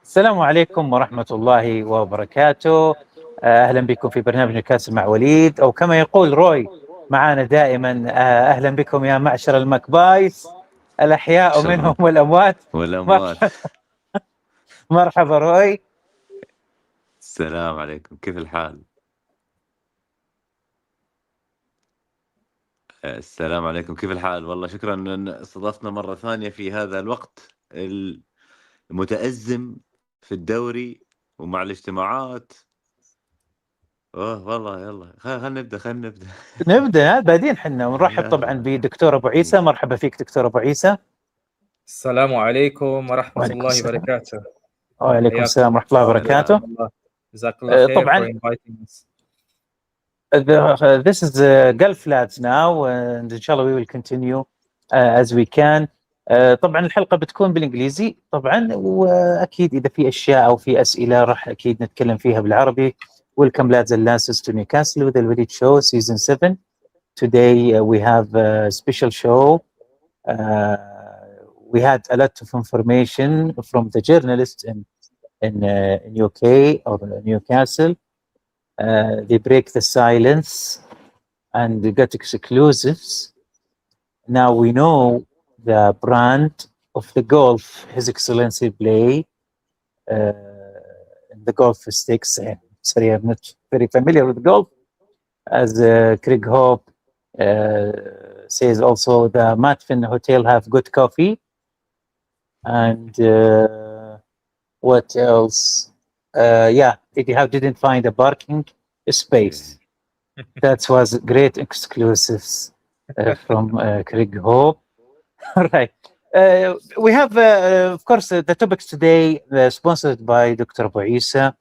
السلام عليكم ورحمة الله وبركاته. أهلا بكم في برنامج نيوكاسل مع وليد، أو كما يقول روي معنا دائما. أهلا بكم يا معشر المكبايس الأحياء منهم والأموات. والأموات. مرحبا روي. السلام عليكم، كيف الحال؟ السلام عليكم، كيف الحال؟ والله شكرا أن استضفتنا مرة ثانية في هذا الوقت المتأزم في الدوري ومع الاجتماعات. والله يلا خلينا نبدأ بعدين حنا ونرحب طبعا بدكتور أبو عيسى. مرحبا فيك دكتور أبو عيسى. السلام عليكم ورحمة وعليكم الله السلام. وبركاته. وعليكم السلام ورحمة الله وبركاته. جزاك الله خير طبعاً. for inviting us. This is Gulf Lads now, and inshallah we will continue as we can. طبعا الحلقة بتكون بالإنجليزي طبعا، وأكيد إذا في أشياء أو في أسئلة راح أكيد نتكلم فيها بالعربي. Welcome lads and lasses to Newcastle with the وليد show season 7. Today we have a special show. We had a lot of information from the journalists in UK or Newcastle. They break the silence and they got exclusives. Now we know the brand of the golf His Excellency play in the golf sticks. Sorry, I'm not very familiar with golf. As Craig Hope says, also the Matfen Hotel have good coffee. And what else? Eddie Howe didn't find a parking space. That was great exclusives from Craig Hope. All right. We have, of course, the topics today sponsored by Dr. Abu Isa.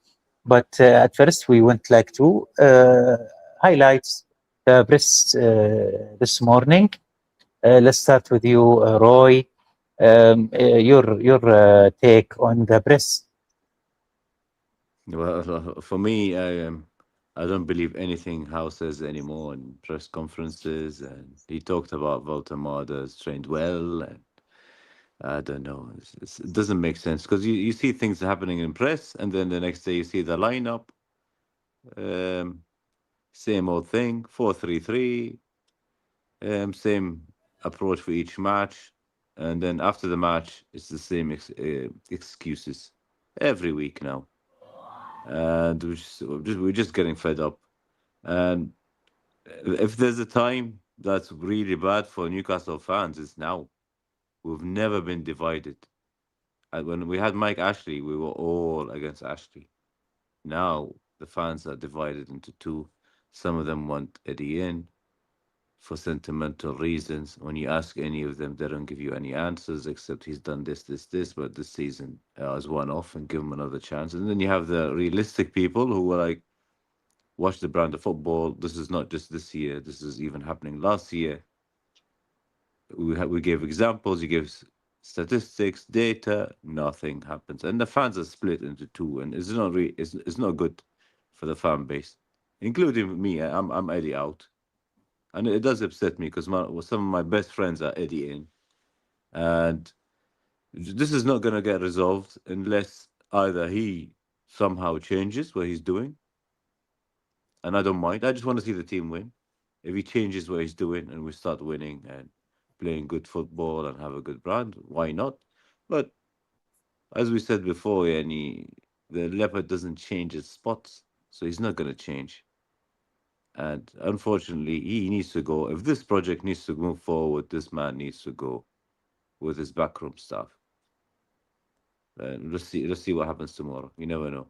But at first, we would like to highlight the press this morning. Let's start with you, Roy. Your take on the press. Well, for me, I don't believe anything Howe says anymore in press conferences. And he talked about Voltamadas trained well, and I don't know. It doesn't make sense because you see things happening in press, and then the next day you see the lineup. Same old thing, 4-3-3. Same approach for each match, and then after the match, it's the same excuses every week now. And we're just getting fed up. And if there's a time that's really bad for Newcastle fans, it's now. We've never been divided. When we had Mike Ashley, we were all against Ashley. Now the fans are divided into two. Some of them want Eddie in for sentimental reasons. When you ask any of them, they don't give you any answers except he's done this, but this season is one off and give him another chance. And then you have the realistic people who were like, watch the brand of football. This is not just this year. This is even happening last year. We gave examples. You gave statistics, data. Nothing happens, and the fans are split into two, and it's not good for the fan base, including me. I'm Eddie out, and it does upset me because some of my best friends are Eddie in, and this is not going to get resolved unless either he somehow changes what he's doing. And I don't mind. I just want to see the team win. If he changes what he's doing and we start winning and playing good football and have a good brand, why not? But as we said before, the leopard doesn't change its spots, so he's not going to change. And unfortunately, he needs to go. If this project needs to move forward, this man needs to go with his backroom staff. And let's see what happens tomorrow. You never know.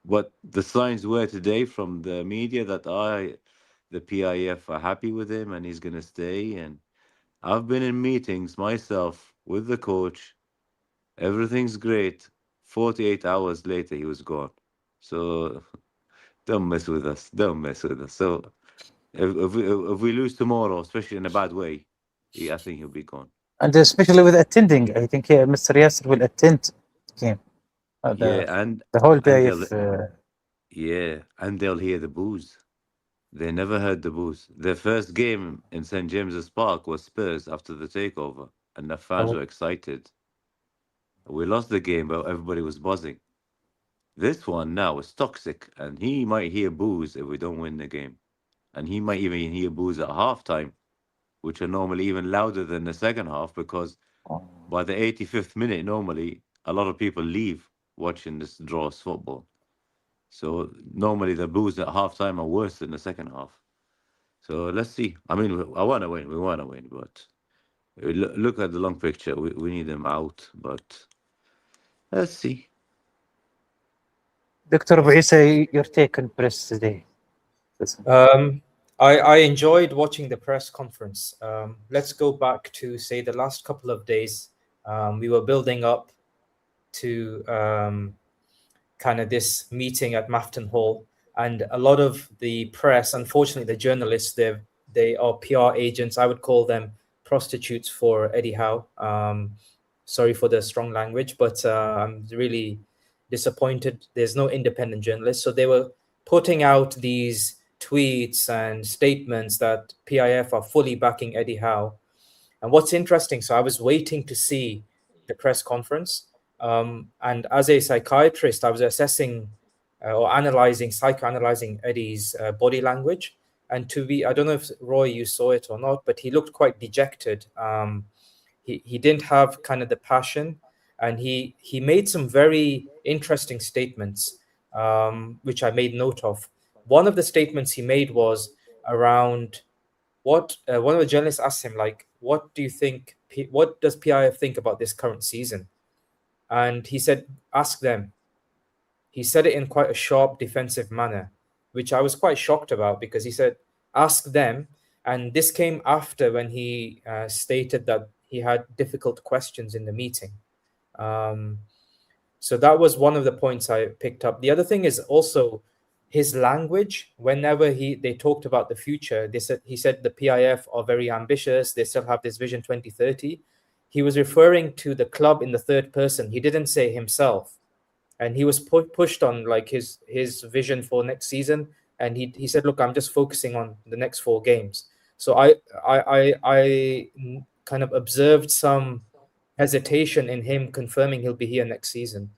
What the signs were today from the media that the PIF are happy with him and he's going to stay. And I've been in meetings myself with the coach. Everything's great. 48 hours later, he was gone. So don't mess with us. Don't mess with us. So if we lose tomorrow, especially in a bad way, I think he'll be gone. And especially with attending, I think Mr. Yasser will attend the game. The whole day. And they'll hear the boos. They never heard the boos. Their first game in St. James's Park was Spurs after the takeover, and the fans were excited. We lost the game, but everybody was buzzing. This one now is toxic, and he might hear boos if we don't win the game. And he might even hear boos at halftime, which are normally even louder than the second half, because by the 85th minute, normally a lot of people leave watching this draws football. So normally the boos at halftime are worse than the second half. So let's see. I mean, I want to win. We want to win, but look at the long picture. We need them out, but let's see. Dr. Abu Isa, your take on press today. I enjoyed watching the press conference. Let's go back to, say, the last couple of days. We were building up to kind of this meeting at Matfen Hall, and a lot of the press, unfortunately, the journalists, they are PR agents. I would call them prostitutes for Eddie Howe. Sorry for the strong language, but I'm really disappointed. There's no independent journalists. So they were putting out these tweets and statements that PIF are fully backing Eddie Howe. And what's interesting, so I was waiting to see the press conference. And as a psychiatrist, I was assessing or psychoanalyzing Eddie's body language. And I don't know if Roy, you saw it or not, but he looked quite dejected. He didn't have kind of the passion, and he made some very interesting statements, which I made note of. One of the statements he made was around what one of the journalists asked him, like, what do you think, what does PIF think about this current season? And he said, ask them. He said it in quite a sharp defensive manner, which I was quite shocked about, because he said, ask them. And this came after when he stated that he had difficult questions in the meeting. So that was one of the points I picked up. The other thing is also his language. Whenever they talked about the future, he said the PIF are very ambitious. They still have this Vision 2030. He was referring to the club in the third person. He didn't say himself. And he was pushed on like his vision for next season. And he said, look, I'm just focusing on the next 4 games. So I kind of observed some hesitation in him confirming he'll be here next season.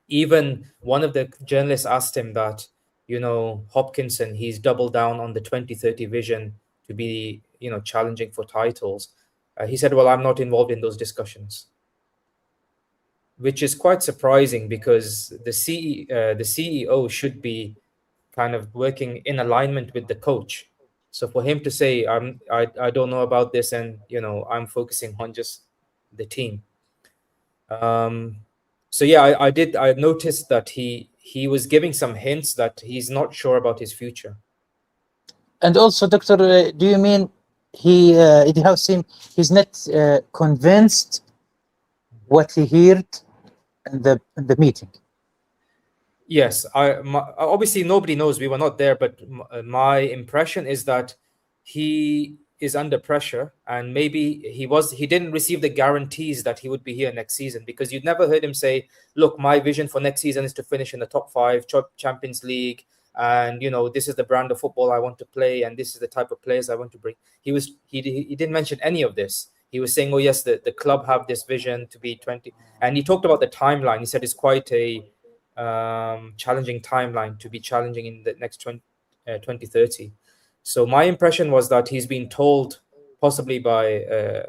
Even one of the journalists asked him that, Hopkinson, he's doubled down on the 2030 vision to be, challenging for titles. He said, well, I'm not involved in those discussions, which is quite surprising, because the CEO should be kind of working in alignment with the coach. So for him to say, I don't know about this, and I'm focusing on just the team. So yeah, I noticed that he was giving some hints that he's not sure about his future. And also, Doctor, do you mean Eddie Howe seems he's not convinced what he heard in the meeting? Yes, obviously nobody knows. We were not there, but my impression is that he is under pressure, and maybe he didn't receive the guarantees that he would be here next season, because you'd never heard him say, look, my vision for next season is to finish in the top 5 Champions League, and this is the brand of football I want to play, and this is the type of players I want to bring. He didn't mention any of this. He was saying, oh yes, the club have this vision to be 20, and he talked about the timeline. He said it's quite a challenging timeline to be challenging in the next 2030. So my impression was that he's been told, possibly by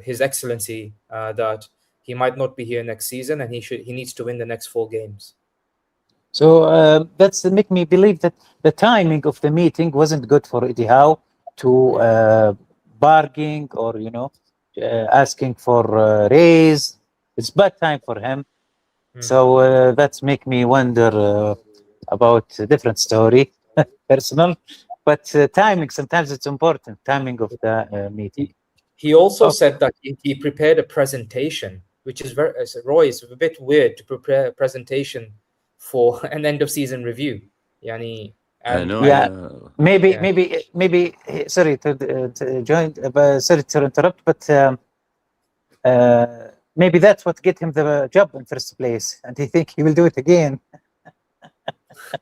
His Excellency, that he might not be here next season, and he needs to win the next 4 games. So that's make me believe that the timing of the meeting wasn't good for Eddie Howe to bargaining or asking for raise. It's bad time for him. So that's make me wonder about a different story, personal. But timing, sometimes it's important, timing of the meeting. He also said that he prepared a presentation, which is Roy, it's a bit weird to prepare a presentation for an end of season review. I know. Yeah. Maybe. Sorry to join. Sorry to interrupt, but maybe that's what get him the job in first place, and he think he will do it again.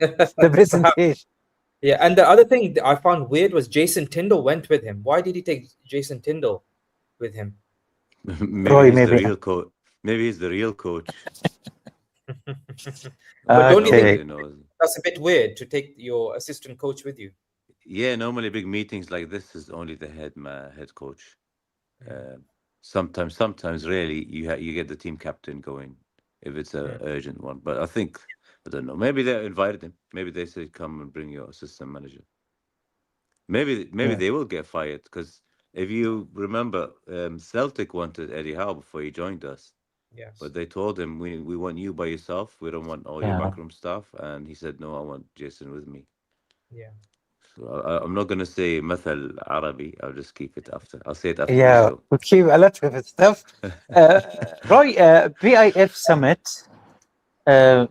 The presentation. Yeah, and the other thing I found weird was Jason Tindall went with him. Why did he take Jason Tindall with him? Maybe he's the real coach. Maybe he's the real coach. But don't you think Okay. You know, that's a bit weird to take your assistant coach with you? yeah, normally big meetings like this is only the head coach. Sometimes rarely you get the team captain going if it's a urgent one. But I think, I don't know, maybe they invited him. Maybe they said, come and bring your assistant manager. Maybe Yeah. they will get fired, because if you remember, Celtic wanted Eddie Howe before he joined us. Yes. But they told him, we want you by yourself. We don't want all your Yeah. backroom staff. And he said, no, I want Jason with me. Yeah. So I'm not going to say مثل عربي. I'll just keep it after. I'll say it after the Yeah, show. we keep a lot of stuff. Roy, PIF Summit, the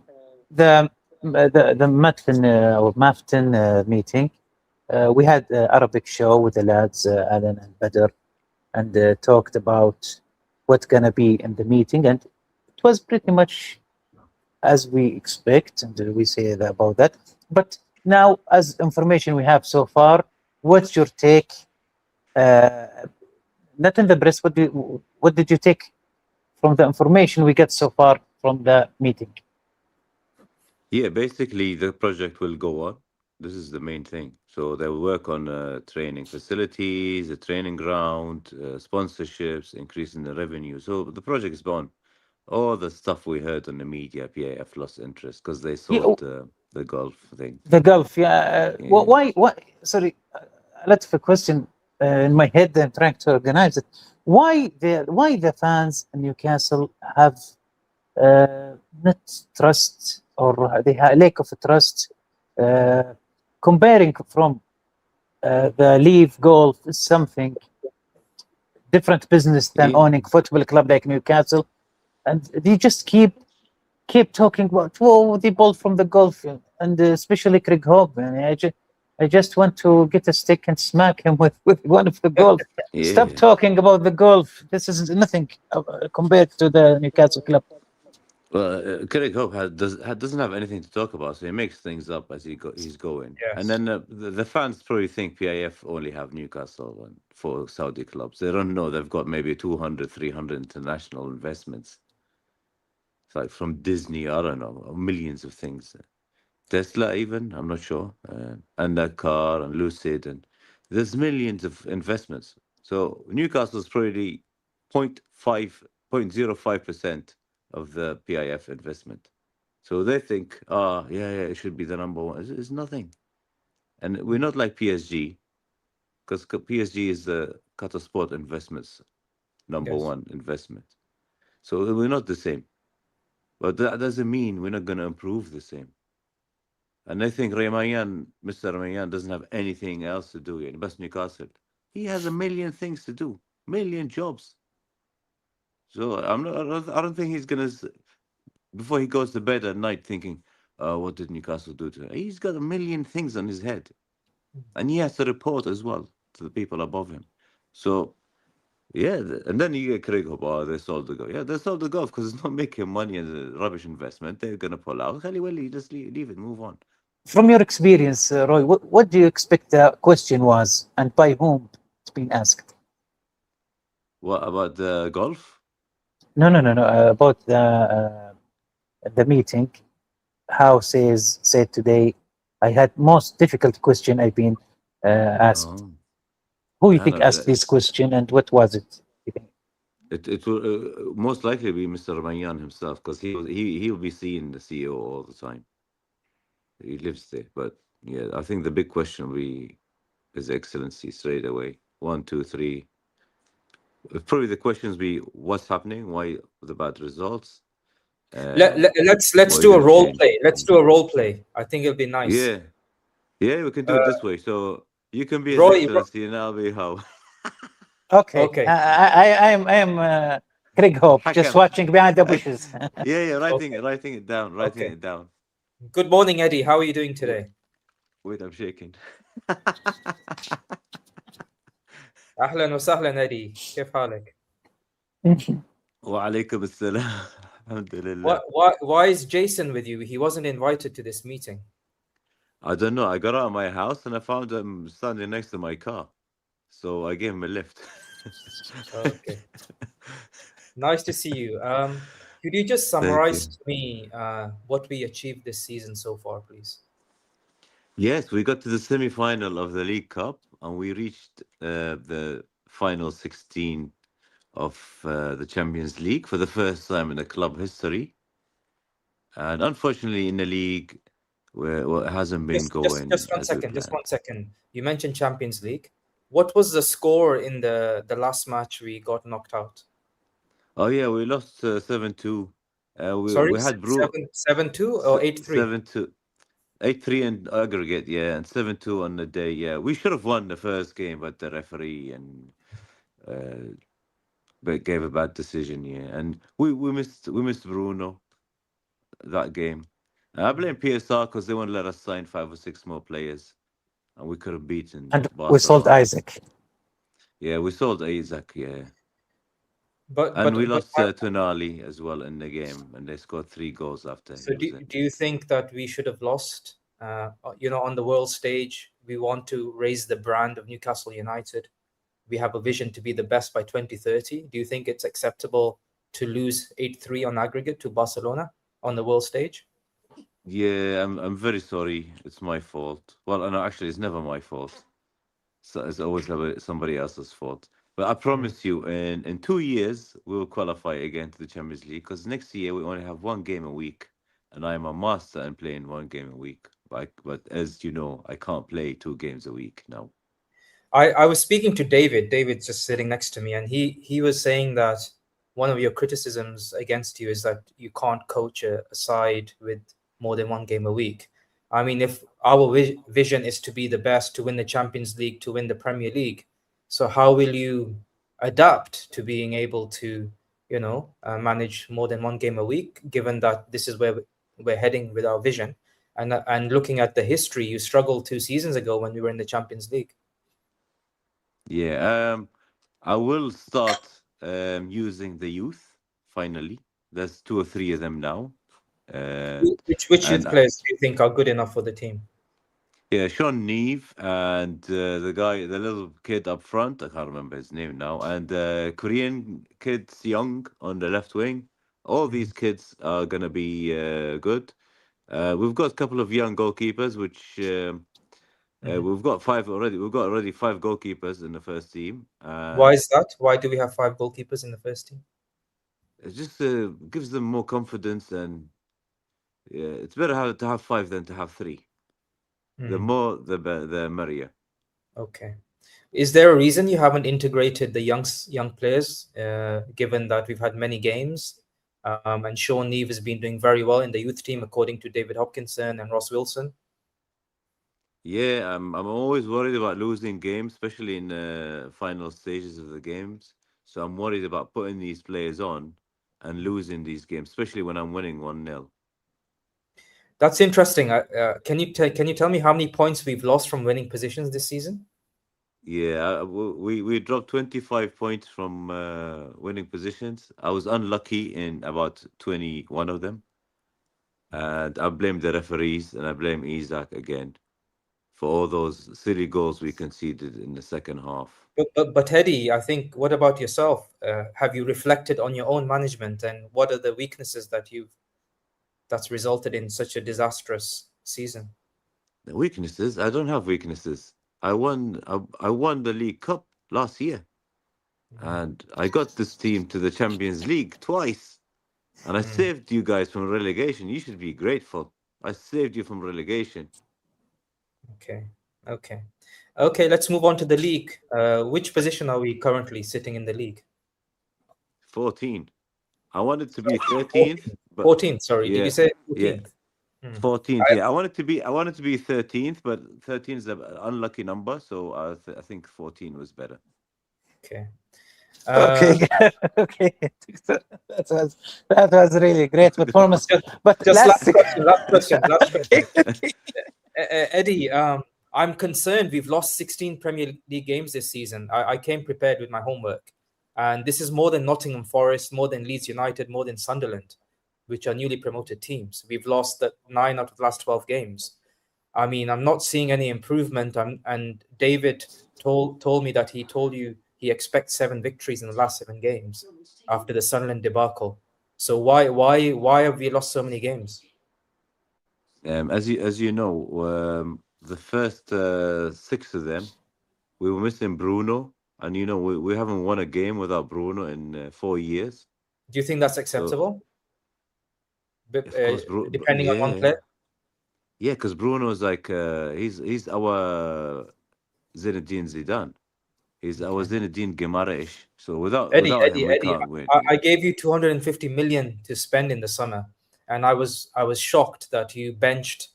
Matfen meeting. We had Arabic show with the lads, Alan and Badr, and talked about what's gonna be in the meeting, and it was pretty much as we expect, and we say that about that. But now, as information we have so far, what's your take? Not in the press. What did you take from the information we get so far from the meeting? Yeah, basically the project will go on. This is the main thing. So they will work on training facilities, a training ground, sponsorships, increasing the revenue. So the project is on. All the stuff we heard on the media, PAF lost interest because they sold the golf thing. The Gulf, yeah. Yeah. Why? Sorry, a lot of a question in my head. I'm trying to organize it. Why the fans in Newcastle have not trust, or they have lack of trust, comparing from the Leaf Golf is something different business than Yeah. owning football club like Newcastle, and they just keep talking about the ball from the golf, and especially Craig Hope. And I just want to get a stick and smack him with one of the golf. Stop Yeah. talking about the golf. This is nothing compared to the Newcastle club. Well, Craig Hope doesn't have anything to talk about, so he makes things up as he's going. Yes. And then the fans probably think PIF only have Newcastle and 4 Saudi clubs. They don't know they've got maybe 200, 300 international investments. It's like from Disney, I don't know, millions of things. Tesla even, I'm not sure. And that car and Lucid, and there's millions of investments. So Newcastle's probably 0.05% of the PIF investment. So they think, it should be the number one. It's nothing. And we're not like PSG, because PSG is the Qatar Sport Investments number Yes. one investment. So we're not the same. But that doesn't mean we're not going to improve the same. And I think Mr. Ramayan doesn't have anything else to do in Best Newcastle. He has a million things to do, million jobs. So I don't think he's gonna, before he goes to bed at night, thinking, what did Newcastle do today? He's got a million things on his head, and he has to report as well to the people above him. So yeah, and then you get Craig Hope, they sold the golf. Yeah, they sold the golf because it's not making money as a rubbish investment. They're gonna pull out. Just leave it, move on. From your experience, Roy, what do you expect the question was, and by whom it's been asked? What about the golf? No. About the meeting. How said today, I had most difficult question I've been asked. Oh. Who you I think don't know. asked this question, and what was it? You think? It will most likely be Mr. Ramayan himself, because he'll be seeing the CEO all the time. He lives there. But yeah, I think the big question will be His Excellency straight away. 1, 2, 3. Probably the questions be what's happening, why the bad results. Let's What do are a you gonna role change? play. Let's do a role play. I think it'll be nice. Yeah, we can do it this way. So you can be His Roy- Excellency, and I'll be how. Okay. I am Craig Hope, just Hakam. watching behind the bushes. Yeah, writing Okay. it down, writing it down. Good morning, Eddie. How are you doing today? Wait, I'm shaking. أهلا وسهلا Eddie. كيف حالك? وعليكم السلام. الحمد لله. Why is Jason with you? He wasn't invited to this meeting. I don't know. I got out of my house and I found him standing next to my car. So I gave him a lift. Okay. Nice to see you. Could you just Thank summarize you. to me what we achieved this season so far, please? Yes, we got to the semi-final of the League Cup, and we reached the final 16 of the Champions League for the first time in the club history. And unfortunately, in the league, it hasn't been going Just 1 as we second. Just planned. 1 second. You mentioned Champions League. What was the score in the last match we got knocked out? Oh yeah, we lost 7-2. Sorry, We had 7-2 or 8-3? 7-2, 8-3 in aggregate, yeah, and 7-2 on the day. Yeah, we should have won the first game, but the referee but gave a bad decision. Yeah, and we missed Bruno that game. And I blame PSR because they won't let us sign 5 or 6 more players, and we could have beaten. And we sold Barcelona. Isaac. Yeah, we sold Isaac. Yeah. But And we lost Tonali as well in the game, and they scored 3 goals after. So do you think that we should have lost? On the world stage, we want to raise the brand of Newcastle United. We have a vision to be the best by 2030. Do you think it's acceptable to lose 8-3 on aggregate to Barcelona on the world stage? Yeah, I'm very sorry. It's my fault. Well, no, actually, it's never my fault. So it's always somebody else's fault. But I promise you, in 2 years, we will qualify again to the Champions League, because next year we only have 1 game a week, and I am a master in playing 1 game a week. But as you know, I can't play 2 games a week now. I was speaking to David. David's just sitting next to me, and he was saying that one of your criticisms against you is that you can't coach a side with more than 1 game a week. I mean, if our vision is to be the best, to win the Champions League, to win the Premier League, so how will you adapt to being able to, manage more than 1 game a week, given that this is where we're heading with our vision? And looking at the history, you struggled 2 seasons ago when we were in the Champions League. Yeah, I will start using the youth finally. There's 2 or 3 of them now. Which youth players do you think are good enough for the team? Yeah, Sean Neve and the little kid up front, I can't remember his name now, and Korean kids Young on the left wing. All these kids are gonna be good. We've got a couple of young goalkeepers, which we've got 5 already. We've got already 5 goalkeepers in the first team. Why is that? Why do we have 5 goalkeepers in the first team? It just gives them more confidence, and it's better to have 5 than to have 3. The more, the merrier. Okay. Is there a reason you haven't integrated the young players, given that we've had many games, and Sean Neve has been doing very well in the youth team, according to David Hopkinson and Ross Wilson? Yeah, I'm always worried about losing games, especially in the final stages of the games. So I'm worried about putting these players on and losing these games, especially when I'm winning 1-0. That's interesting. Can you tell me how many points we've lost from winning positions this season? Yeah, we dropped 25 points from winning positions. I was unlucky in about 21 of them, and I blame the referees, and I blame Isaac again for all those silly goals we conceded in the second half. But Eddie, I think, what about yourself? Have you reflected on your own management, and what are the weaknesses that's resulted in such a disastrous season? The weaknesses? I don't have weaknesses. I won the League Cup last year, and I got this team to the Champions League twice, and I saved you guys from relegation. You should be grateful. I saved you from relegation. Okay. Let's move on to the league. Which position are we currently sitting in the league? 14. I wanted to be 13th. 14th. Sorry, yeah, did you say 14th? Yeah. 14th. Yeah, I wanted to be 13th, but 13 is an unlucky number, so I think 14 was better. Okay. Okay. That was really great performance. But just last question. Eddie, I'm concerned we've lost 16 Premier League games this season. I came prepared with my homework, and this is more than Nottingham Forest, more than Leeds United, more than Sunderland, which are newly promoted teams. We've lost 9 out of the last 12 games. I mean, I'm not seeing any improvement. And David told me that he he expects 7 victories in the last 7 games after the Sunderland debacle. So why have we lost so many games? As you know, the first 6 of them, we were missing Bruno, and we haven't won a game without Bruno in 4 years. Do you think that's acceptable? Of course, Depending on one player. Yeah, because Bruno is like he's our Zinedine Zidane. He's our Zinedine Gemara-ish. So without him, we can't win. I gave you 250 million to spend in the summer, and I was shocked that you benched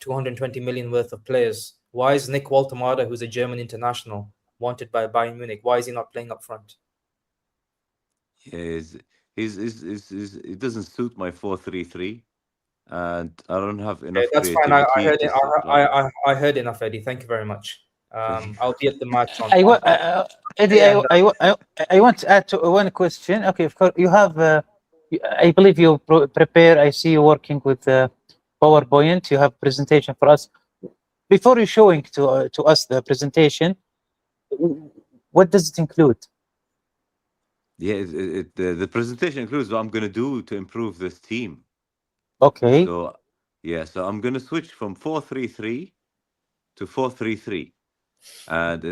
220 million worth of players. Why is Nick Waltemada, who's a German international, wanted by Bayern Munich? Why is he not playing up front? Yeah, it doesn't suit my 4-3-3, and I don't have enough. Okay, that's fine. I heard it. I heard enough, Eddie. Thank you very much. I'll be at the match on. Eddie, I want to add to one question. Okay, of course, you have. I believe you prepare. I see you working with PowerPoint. You have presentation for us. Before you showing to us the presentation, what does it include? Yeah, the presentation includes what I'm going to do to improve this team. Okay. So I'm going to switch from 4-3-3 to 4-3-3, and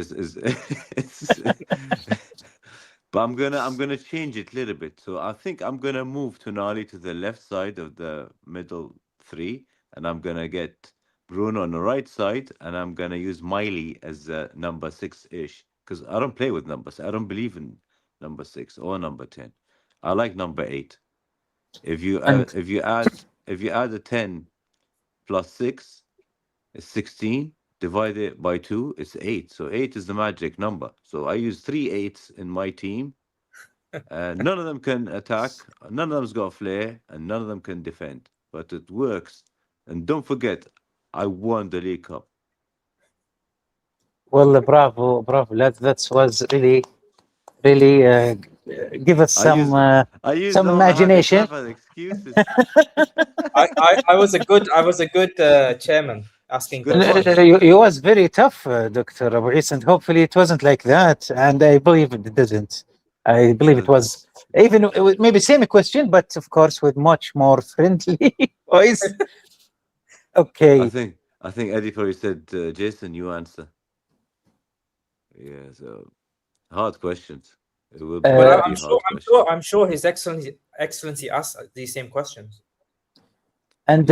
but I'm gonna change it a little bit. So I think I'm gonna move Tonali to the left side of the middle 3, and I'm gonna get Bruno on the right side, and I'm gonna use Miley as number 6-ish, because I don't play with numbers. I don't believe in number 6 or number 10. I like number 8. If you add a 10 plus 6, it's 16. Divide it by 2, it's 8. So 8 is the magic number. So I use 3 8s in my team. None of them can attack. None of them's got flair, and none of them can defend. But it works. And don't forget, I won the League Cup. Well, bravo. That was really give us some imagination. Excuses. I was a good chairman asking questions. It was very tough, Dr. Abu Isa, and hopefully it wasn't like that. And I believe it didn't. I believe it was even maybe same question, but of course with much more friendly voice. Okay. I think Eddie probably said, Jason, you answer. Yeah, so hard questions. It will be but I'm sure His Excellency asked these same questions. And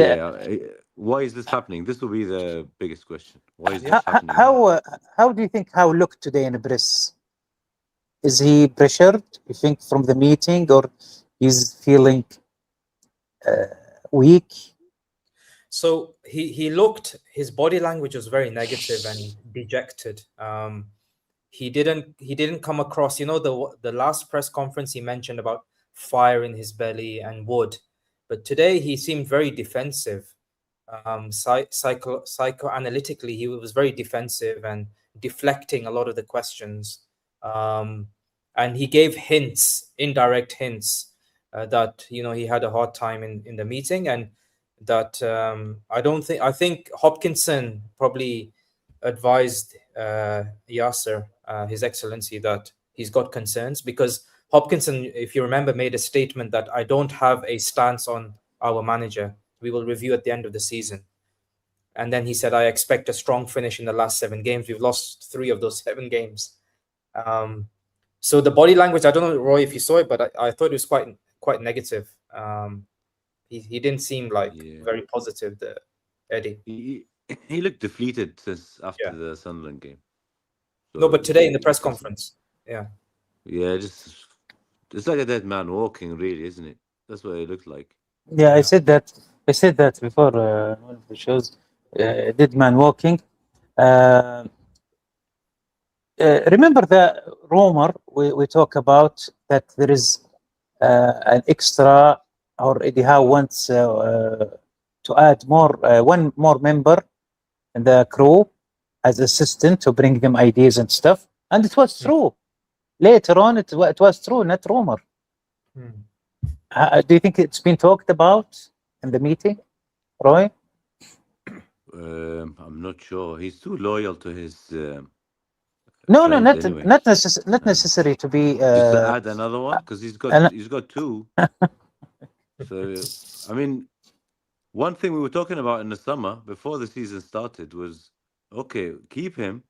why is this happening? This will be the biggest question. Why is this happening? How do you think How looked today in the press? Is he pressured, you think, from the meeting, or he's feeling weak? So he looked. His body language was very negative and dejected. He didn't come across. The last press conference he mentioned about fire in his belly and wood, but today he seemed very defensive. Psychoanalytically, he was very defensive and deflecting a lot of the questions. And he gave indirect hints that he had a hard time in the meeting, and that I think Hopkinson probably advised Yasser, His Excellency, that he's got concerns, because Hopkinson, if you remember, made a statement that I don't have a stance on our manager. We will review at the end of the season. And then he said, I expect a strong finish in the last 7 games. We've lost 3 of those 7 games. So the body language, I don't know, Roy, if you saw it, but I thought it was quite negative. He didn't seem like very positive, Eddie. He looked deflated since after the Sunderland game. So no, but today in the press conference, it's like a dead man walking, really, isn't it? That's what it looked like. Yeah, I said that before one of the shows. Dead man walking. Remember the rumor we talk about, that there is an extra, or Eddie Howe wants to add one more member in the crew as assistant to bring them ideas and stuff, and it was true. Later on, it was true, not rumor. Do you think it's been talked about in the meeting, Roy? I'm not sure. He's too loyal to his No, trend not anyway. not necessary to be. Just to add another one, because he's got two. So I mean, one thing we were talking about in the summer before the season started was, okay, keep him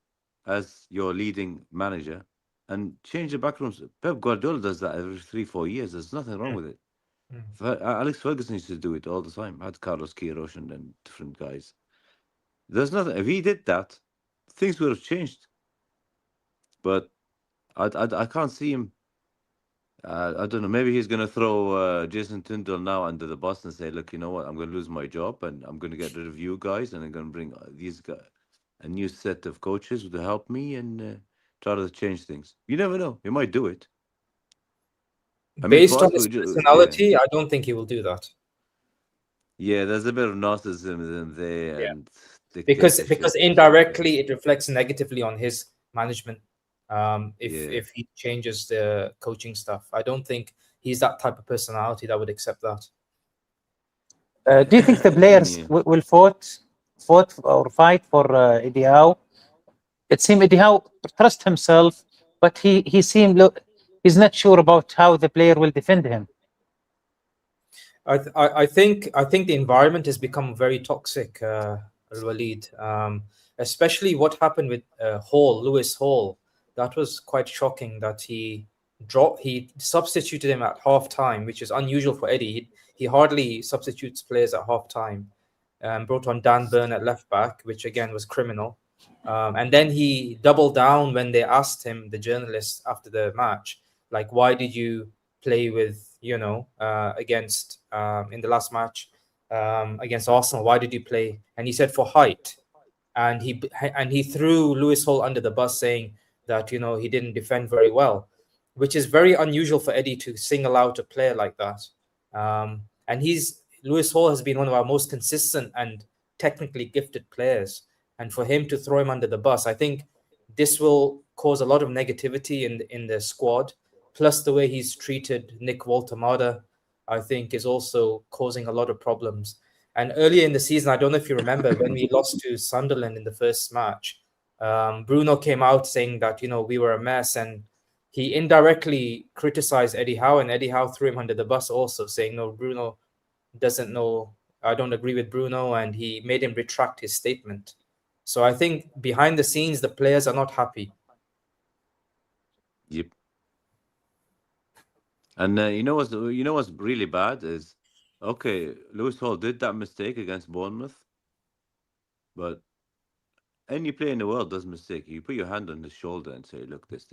as your leading manager and change the backrooms. Pep Guardiola does that every 3-4 years. There's nothing wrong with it. Alex Ferguson used to do it all the time. Had Carlos Queiroz and different guys. There's nothing. If he did that, things would have changed. But I can't see him. I don't know. Maybe he's going to throw Jason Tyndall now under the bus and say, "Look, you know what? I'm going to lose my job, and I'm going to get rid of you guys, and I'm going to bring these guys, a new set of coaches to help me and try to change things." You never know. He might do it. I mean, Based for on us, his we ju- personality, I don't think he will do that. yeah, there's a bit of narcissism there, Yeah. and Because dictatorship. indirectly it reflects negatively on his management. If Yeah. he changes the coaching stuff, I don't think he's that type of personality that would accept that. Do you think the players Yeah. will fight for Eddie Howe? It seemed Eddie Howe trust himself, but he seemed he's not sure about how the player will defend him. I think the environment has become very toxic, وليد. Especially what happened with Lewis Hall. That was quite shocking that he substituted him at half time, which is unusual for Eddie. He hardly substitutes players at half time. Brought on Dan Burn at left back, which again was criminal. And then he doubled down when they asked him, the journalists after the match, like, why did you play with, against in the last match against Arsenal? Why did you play? And he said for height. And he threw Lewis Hall under the bus, saying that he didn't defend very well, which is very unusual for Eddie to single out a player like that. And Lewis Hall has been one of our most consistent and technically gifted players, and for him to throw him under the bus, I think this will cause a lot of negativity in the squad. Plus, the way he's treated Nick Waltemada, I think, is also causing a lot of problems. And earlier in the season, I don't know if you remember, when we lost to Sunderland in the first match, Bruno came out saying that, we were a mess, and he indirectly criticized Eddie Howe, and Eddie Howe threw him under the bus also, saying, no, Bruno doesn't know, I don't agree with Bruno, and he made him retract his statement. So I think behind the scenes, the players are not happy. Yep. And you know what's really bad is, okay, Lewis Hall did that mistake against Bournemouth, but any player in the world does mistake. You put your hand on his shoulder and say, "Look, this."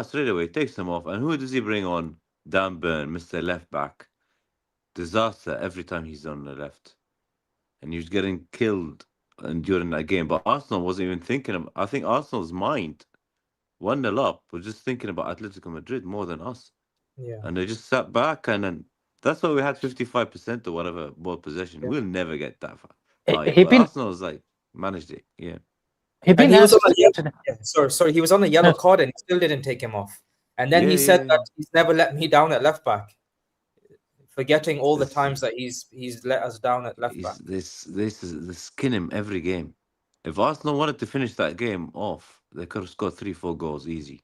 Straight away takes him off. And who does he bring on? Dan Burn, Mr. Left Back. Disaster every time he's on the left, and he was getting killed during that game. But Arsenal wasn't even thinking of. I think Arsenal's mind, 1-0 up, was just thinking about Atletico Madrid more than us. Yeah. And they just sat back, and then that's why we had 55% or whatever ball possession. We'll never get that far. Arsenal's like managed it. Yeah. He was on a yellow card, and he still didn't take him off. And then he said that he's never let me down at left back, forgetting all the times that he's let us down at left back. This skin him every game. If Arsenal wanted to finish that game off, they could have scored 3-4 goals easy.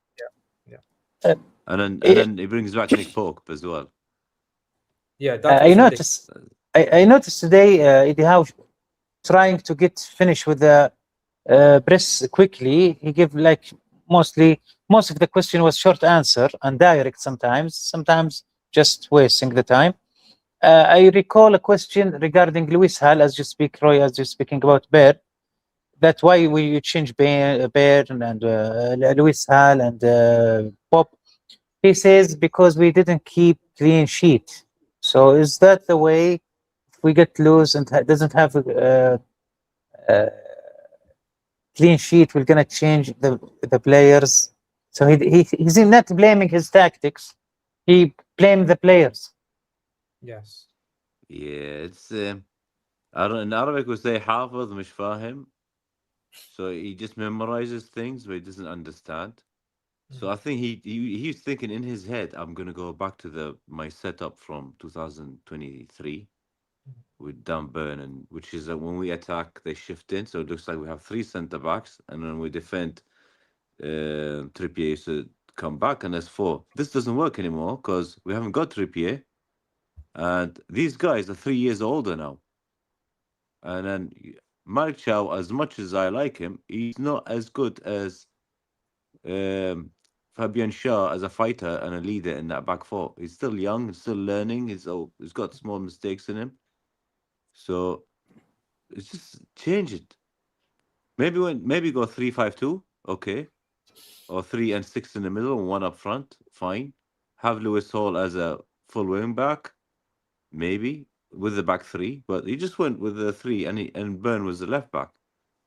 Yeah. And then he brings back Nick Pope as well. Yeah, I noticed today Eddie Howe trying to finish with the press quickly. He gave most of the question was short answer and direct sometimes just wasting the time. I recall a question regarding Lewis Hall, as you're speaking about Baird. That's why you change Baird and Lewis Hall and Pop. He says because we didn't keep clean sheet. So is that the way? If we get loose and doesn't have a clean sheet, we're gonna change the players. So he's not blaming his tactics. He blamed the players. Yes. Yeah, it's in Arabic we say حافظ مش فاهم. So he just memorizes things but he doesn't understand. So I think he's thinking in his head, I'm gonna go back to my setup from 2023 with Dan Burn, which is when we attack, they shift in. So it looks like we have 3 centre backs, and then we defend Trippier used to come back, and there's 4. This doesn't work anymore because we haven't got Trippier, and these guys are 3 years older now. And then Malik Chow, as much as I like him, he's not as good as Fabian Shaw as a fighter and a leader in that back 4. He's still young, he's still learning. He's got small mistakes in him. So it's just change it. Maybe go 3-5-2, okay, or 3 and 6 in the middle and 1 up front, fine. Have Lewis Hall as a full wing back, maybe with the back 3, but he just went with the 3, and Byrne was the left back,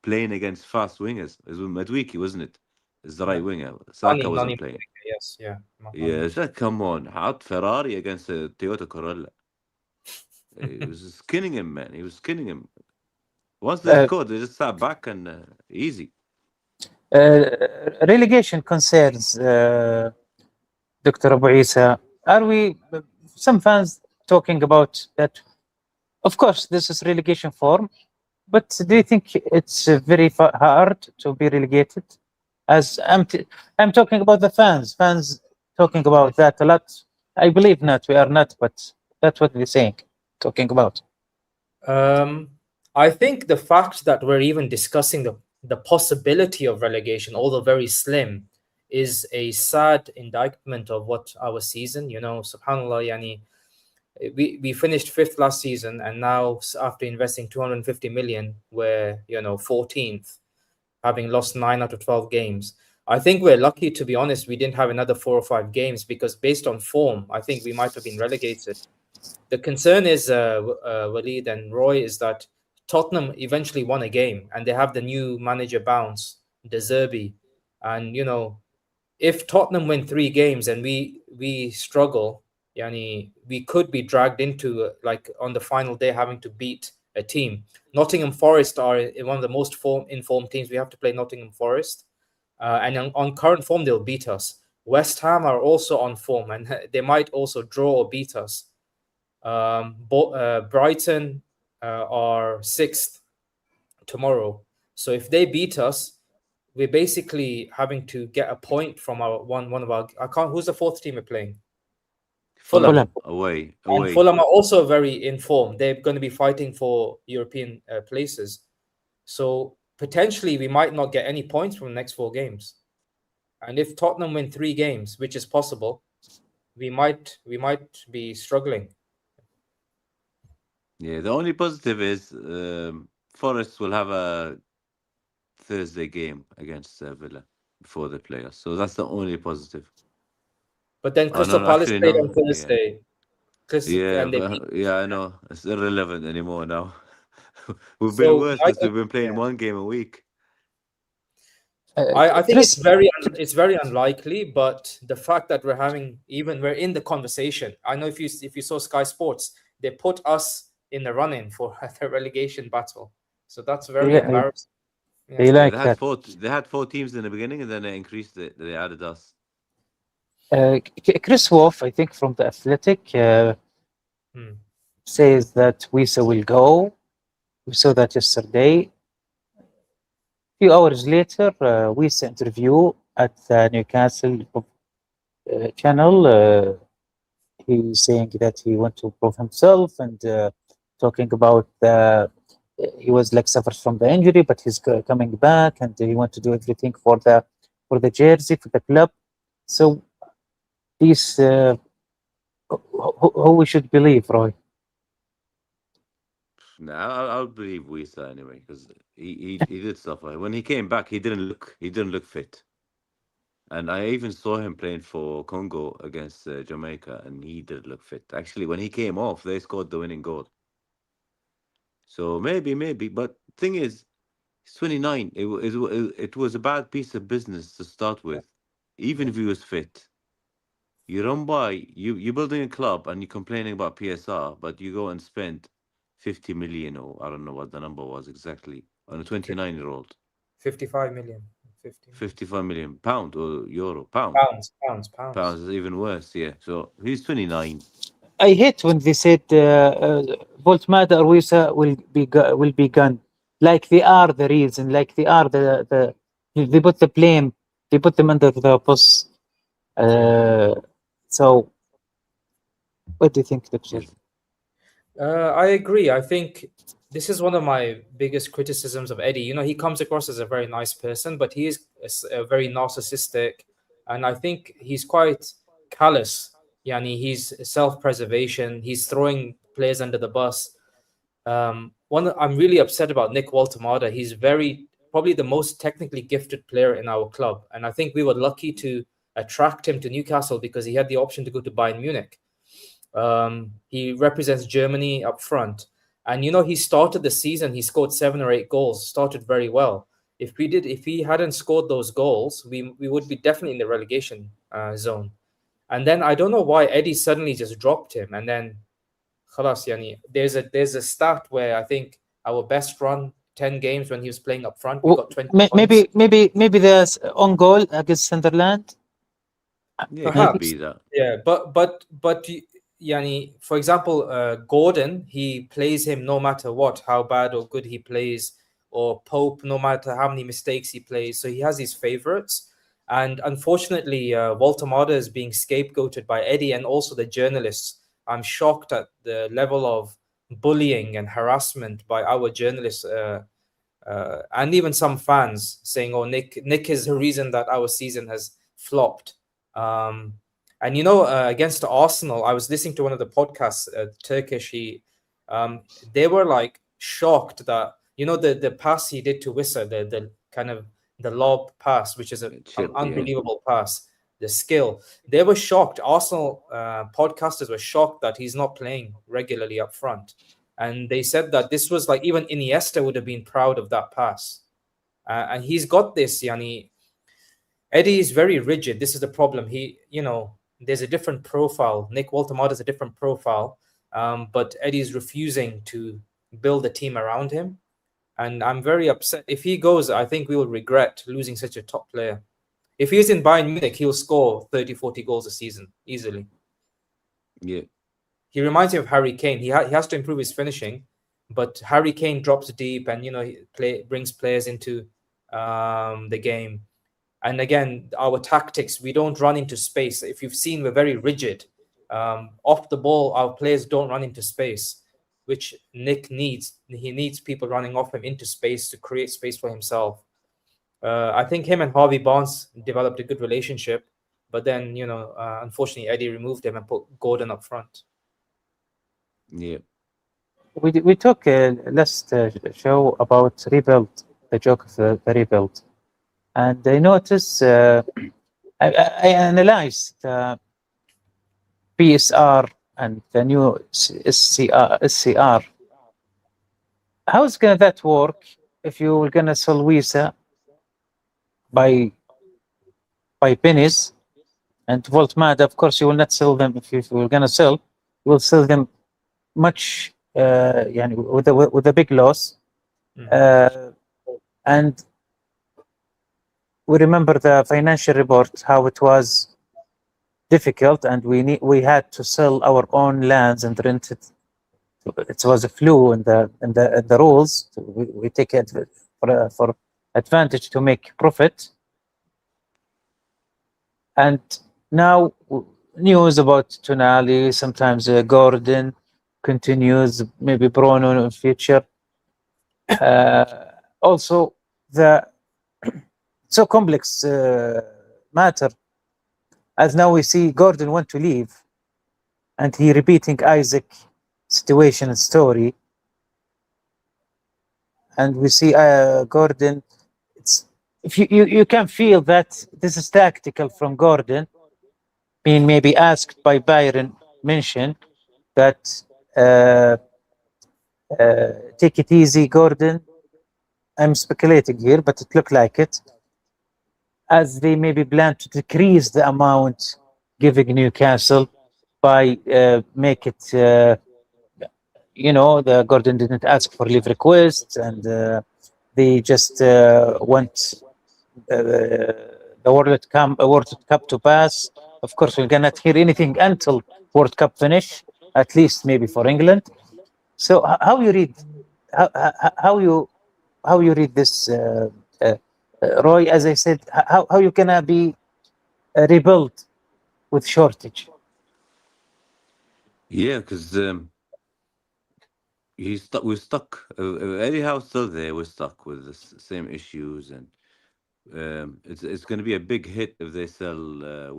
playing against fast wingers. It was Madwiki, wasn't it? Is the right winger. Saka wasn't playing. Yes, yeah. Yeah, it's like, come on, out Ferrari against a Toyota Corolla. He was skinning him, man. He was skinning him. Once they scored, they just sat back and easy. Relegation concerns, Dr. Abu Isa. Are we, some fans talking about that? Of course, this is relegation form, but do you think it's very hard to be relegated? As I'm talking about the fans talking about that a lot. I believe not, we are not, but that's what they're saying, talking about. I think the fact that we're even discussing the possibility of relegation, although very slim, is a sad indictment of what our season, subhanAllah, yani, we finished 5th last season, and now after investing 250 million, we're 14th, having lost 9 out of 12 games. I think we're lucky, to be honest, we didn't have another 4 or 5 games, because based on form, I think we might have been relegated. The concern is, Waleed and Roy, is that Tottenham eventually won a game, and they have the new manager bounce, De Zerbi. And, if Tottenham win 3 games and we struggle, yani, we could be dragged into, like, on the final day, having to beat a team. Nottingham Forest are one of the most informed teams. We have to play Nottingham Forest. And on current form, they'll beat us. West Ham are also on form, and they might also draw or beat us. Brighton are 6th tomorrow. So if they beat us, we're basically having to get a point from our one of our. Who's the 4th team we're playing? Fulham. Away. And Fulham are also very informed. They're going to be fighting for European places. So potentially we might not get any points from the next 4 games. And if Tottenham win 3 games, which is possible, we might be struggling. Yeah, the only positive is Forest will have a Thursday game against Villa before they play us. So that's the only positive. But then Crystal Palace played on Thursday. Yeah, I know. It's irrelevant anymore now. We've been worse because we've been playing 1 game a week. I think it's very unlikely, but the fact that we're in the conversation. I know if you saw Sky Sports, they put us in the run-in for the relegation battle. So that's very embarrassing. They had 4 teams in the beginning, and then they increased it. They added us. Chris Wolf, I think, from the Athletic, says that Wisa will go. We saw that yesterday. A few hours later, Wisa interview at the Newcastle channel. He's saying that he wants to prove himself, and talking about he was like suffers from the injury, but he's coming back, and he wants to do everything for the jersey, for the club. So these who we should believe, Roy? No, I'll believe Wisa anyway, because he did suffer. When he came back, he didn't look fit. And I even saw him playing for Congo against Jamaica, and he didn't look fit. Actually, when he came off, they scored the winning goal. So maybe. But thing is, he's 29. It was a bad piece of business to start with. Even if he was fit, you're building a club and you're complaining about PSR, but you go and spend 50 million, or I don't know what the number was exactly, on a 29-year-old. 55 million. 55 million pound or euro? Pound. Pounds is even worse, yeah. So he's 29. I hate when they said Voltmada or Wisa will be gone, like they are the reason, like they are they put the blame They put them under the bus. So, what do you think, Dr.? I agree. I think this is one of my biggest criticisms of Eddie. He comes across as a very nice person, but he is a very narcissistic, and I think he's quite callous. He's self-preservation. He's throwing players under the bus. I'm really upset about Nick Waltemada. He's probably the most technically gifted player in our club, and I think we were lucky to attract him to Newcastle because he had the option to go to Bayern Munich. He represents Germany up front, and he started the season, he scored 7 or 8 goals, started very well. If he hadn't scored those goals, we would be definitely in the relegation zone. And then I don't know why Eddie suddenly just dropped him, and then khalas, there's a stat where I think our best run 10 games when he was playing up front, we got 20 points. Maybe there's on goal against Sunderland. Yeah, Perhaps. could be that. Yeah, but for example, Gordon, he plays him no matter what, how bad or good he plays, or Pope, no matter how many mistakes he plays. So he has his favorites. And unfortunately, Waltemada is being scapegoated by Eddie and also the journalists. I'm shocked at the level of bullying and harassment by our journalists and even some fans saying, "Oh, Nick is the reason that our season has flopped." And against Arsenal, I was listening to one of the podcasts, Turkish. They were like shocked that the pass he did to Wissa, the kind of the lob pass, which is an unbelievable pass. The skill. They were shocked. Arsenal podcasters were shocked that he's not playing regularly up front, and they said that this was like even Iniesta would have been proud of that pass. And he's got this. Eddie is very rigid. This is the problem. There's a different profile. Nick Waltemada is a different profile, but Eddie is refusing to build a team around him, and I'm very upset. If he goes, I think we will regret losing such a top player. If he's in Bayern Munich, he'll score 30, 40 goals a season easily. Yeah. He reminds me of Harry Kane. He has to improve his finishing, but Harry Kane drops deep and, he brings players into the game. And again, our tactics, we don't run into space. If you've seen, we're very rigid. Off the ball, our players don't run into space, which Nick needs. He needs people running off him into space to create space for himself. I think him and Harvey Barnes developed a good relationship, but then, unfortunately, Eddie removed him and put Gordon up front. Yeah. We took a last show about rebuild, the joke of the rebuild. And I noticed, I analyzed the PSR and the new SCR. How is that work if you were going to sell Wisa by pennies, and Waltemada, of course, you will not sell them. If you were going to sell, you will sell them much, with a big loss. And we remember the financial report, how it was difficult, and we had to sell our own lands and rent it. It was a flaw in the rules. We take it for advantage to make profit. And now news about Tonali, sometimes Gordon continues, maybe Bruno in the future. Also, the so complex matter, as now we see Gordon want to leave, and he repeating Isaac situation and story, and we see Gordon. If you can feel that this is tactical from Gordon, being maybe asked by Byron, mentioned that take it easy, Gordon. I'm speculating here, but it looked like it, as they maybe plan to decrease the amount giving Newcastle by make it, the Gordon didn't ask for leave requests, and they just want the World Cup to pass. Of course, we cannot hear anything until World Cup finish, at least maybe for England. So how you read how you read this Roy, as I said, how you gonna be rebuilt with shortage? Yeah, because we're stuck. Eddie Howe's still there. We're stuck with the same issues, and it's going to be a big hit if they sell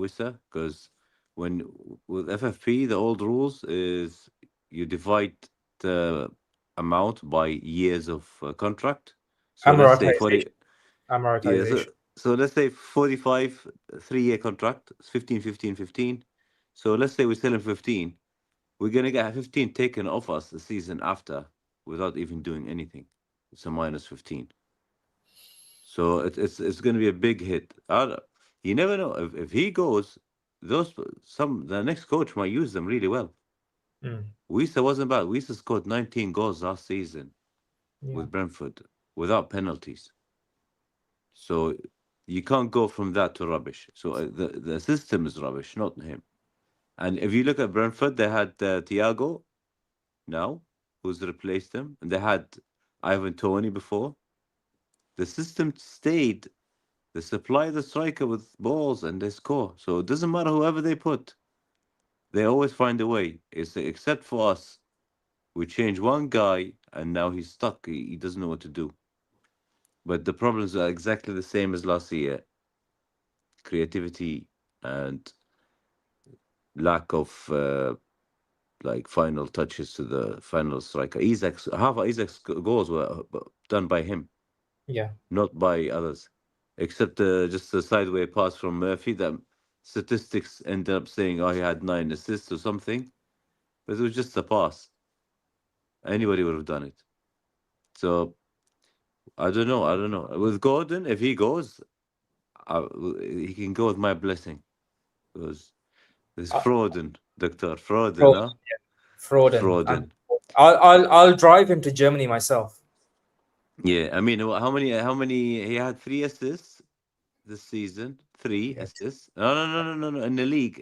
Wissa, because with FFP, the old rules is you divide the amount by years of contract. So let's say 40. Yeah, Amortization. so let's say 45 3-year contract. It's 15, 15, 15. So let's say we sell in 15. We're gonna get 15 taken off us the season after without even doing anything. It's a minus 15. So it's gonna be a big hit. You never know if he goes. The next coach might use them really well. Wissa wasn't bad. Wissa scored 19 goals last season with Brentford without penalties. So you can't go from that to rubbish. So the system is rubbish, not him. And if you look at Brentford, they had Thiago now, who's replaced him, and they had Ivan Toney before. The system stayed. They supply the striker with balls and they score. So it doesn't matter whoever they put. They always find a way. Except for us. We change one guy and now he's stuck. He doesn't know what to do. But the problems are exactly the same as last year. Creativity and lack of final touches to the final striker. Half of Isaac's goals were done by him. Yeah. Not by others. Except just a sideway pass from Murphy that statistics ended up saying, he had 9 assists or something. But it was just a pass. Anybody would have done it. So, I don't know. With Gordon, if he goes, he can go with my blessing. Because there's Froden, Dr. Froden, huh? Froden. I'll drive him to Germany myself. Yeah, I mean, how many? He had 3 assists this season. 3 assists. No. In the league.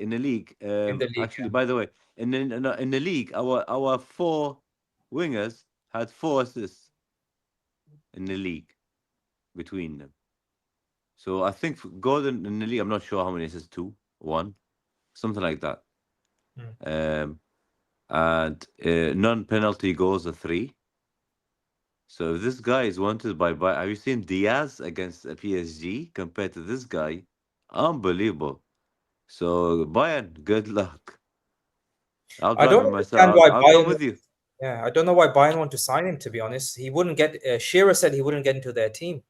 Actually, by the way, in the league, our 4 wingers had 4 assists in the league between them. So I think for Gordon in the league, I'm not sure how many assists. 2, 1, something like that. And non-penalty goals are 3. So if this guy is wanted by have you seen Diaz against PSG compared to this guy? Unbelievable. So Bayern, good luck. I'll drive him myself. I'll come with you. Yeah, I don't know why Bayern want to sign him, to be honest. He wouldn't get Shearer said he wouldn't get into their team.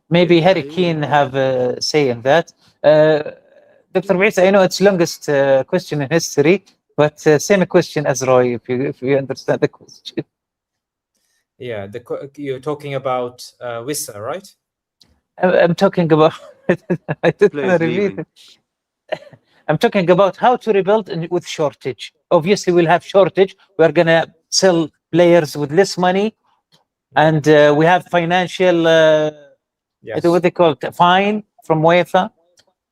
Maybe Harry Kane have a say in that. Dr. عيسى, I know it's longest question in history, but same question as Roy, if you understand the question. Yeah, you're talking about Wissa, right? I'm talking about. I don't want to repeat it. I'm talking about how to rebuild with shortage. Obviously, we'll have shortage. We're gonna sell players with less money, and we have financial. What they call it, fine from UEFA.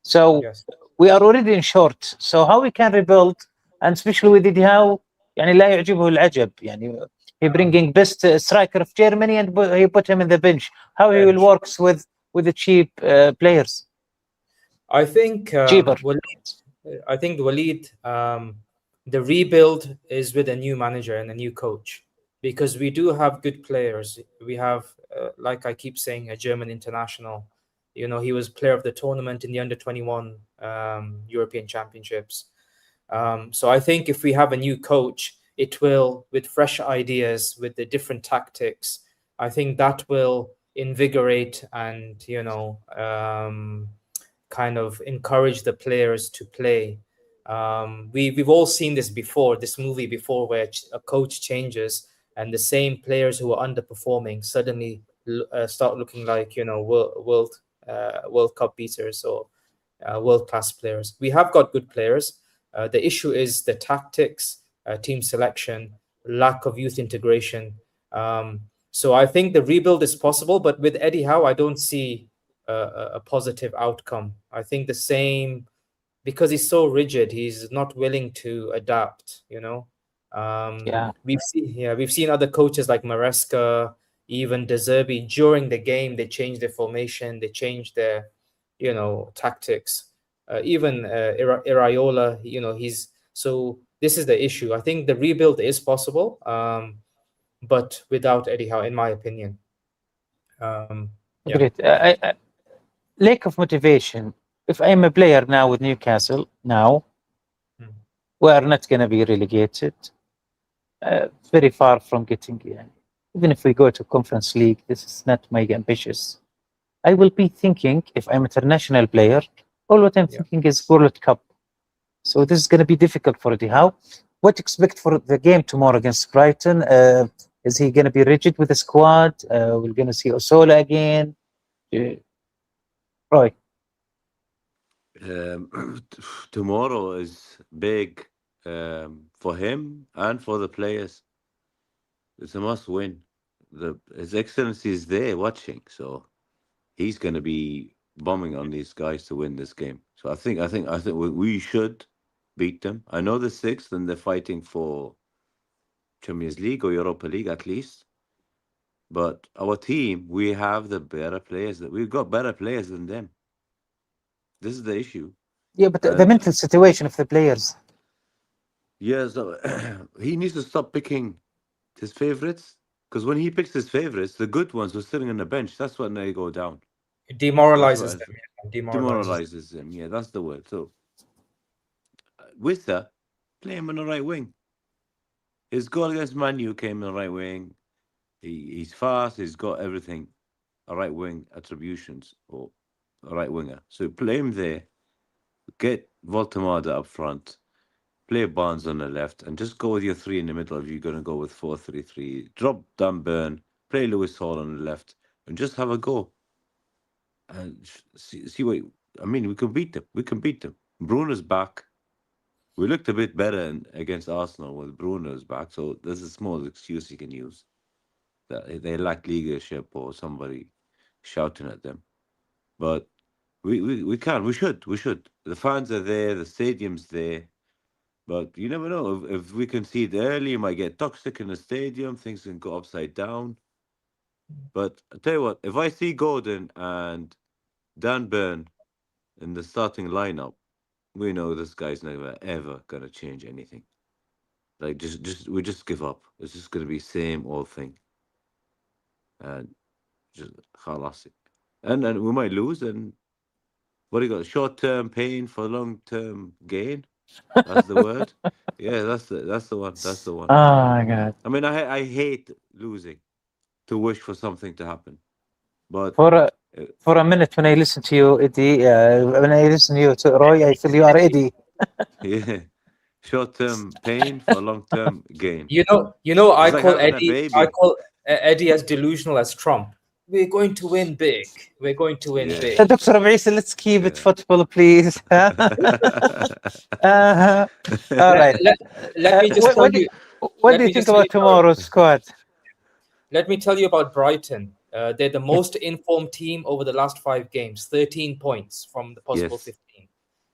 So we are already in short. So how we can rebuild, and especially with Eddie Howe, يعني لا يعجبه العجب. يعني he bringing best striker of Germany and he put him in the bench. How he will work with the cheap players? I think cheaper. I think وليد, the rebuild is with a new manager and a new coach, because we do have good players. We have, like I keep saying, a German international. You know, he was player of the tournament in the under-21 European Championships. So I think if we have a new coach, it will, with fresh ideas, with the different tactics, I think that will invigorate and, kind of encourage the players to play. We've all seen this movie before, where a coach changes and the same players who are underperforming suddenly start looking like World Cup beaters or world-class players. We have got good players. The issue is the tactics, team selection, lack of youth integration. So I think the rebuild is possible, but with Eddie Howe, I don't see a positive outcome. I think the same, because he's so rigid, he's not willing to adapt. We've seen other coaches like Maresca, even De Zerbi, during the game, they changed their formation, they changed their, tactics. Even Iraola, so this is the issue. I think the rebuild is possible, but without Eddie Howe, in my opinion. Great. Lack of motivation. If I'm a player now with Newcastle, we are not going to be relegated. Very far from getting, even if we go to Conference League, this is not my ambitious. I will be thinking, if I'm an international player, all what I'm thinking is World Cup. So this is going to be difficult for Eddie Howe. What to expect for the game tomorrow against Brighton? Is he going to be rigid with the squad? We're going to see Osola again. Roy. Tomorrow is big for him and for the players. It's a must win. His Excellency is there watching, so he's going to be bombing on these guys to win this game. So I think we should beat them. I know they're sixth and they're fighting for Champions League or Europa League at least. But our team, we have the better players. We've got better players than them. This is the issue. Yeah, but the mental situation of the players. Yeah, so he needs to stop picking his favorites, because when he picks his favorites, the good ones who are sitting on the bench, that's when they go down. It demoralizes them. Demoralizes them. Yeah, that's the word. So with that, play him on the right wing. His goal against Manu came on the right wing. He's fast. He's got everything. A right wing attributions or a right winger. So play him there. Get Voltemada up front. Play Barnes on the left, and just go with your three in the middle if you're going to go with 4-3-3. Drop Dunburn. Play Lewis Hall on the left, and just have a go. And see what I mean. We can beat them. We can beat them. Bruno's back. We looked a bit better against Arsenal with Bruno's back, so there's a small excuse you can use. That they lack leadership or somebody shouting at them. But we can. We should. The fans are there. The stadium's there. But you never know. If we concede early, it might get toxic in the stadium. Things can go upside down. But I tell you what, if I see Gordon and Dan Burn in the starting lineup, we know this guy's never ever gonna change anything. Like we just give up. It's just gonna be same old thing. And just khalas. And we might lose. And what do you got? Short-term pain for long-term gain. That's the word. Yeah, that's the one. That's the one. Oh my God! I mean, I hate losing. To wish for something to happen, but for a minute when I listen to you, Eddie, when I listen to you, to Roy, I feel you are Eddie. Yeah, short-term pain for long-term gain. I call Eddie. I call Eddie as delusional as Trump. We're going to win big. We're going to win big. Dr. Cissé, let's keep it football, please. All right. Let me just tell you. What do you think about tomorrow's squad? Let me tell you about Brighton. They're the most informed team over the last 5 games, 13 points from the possible 15.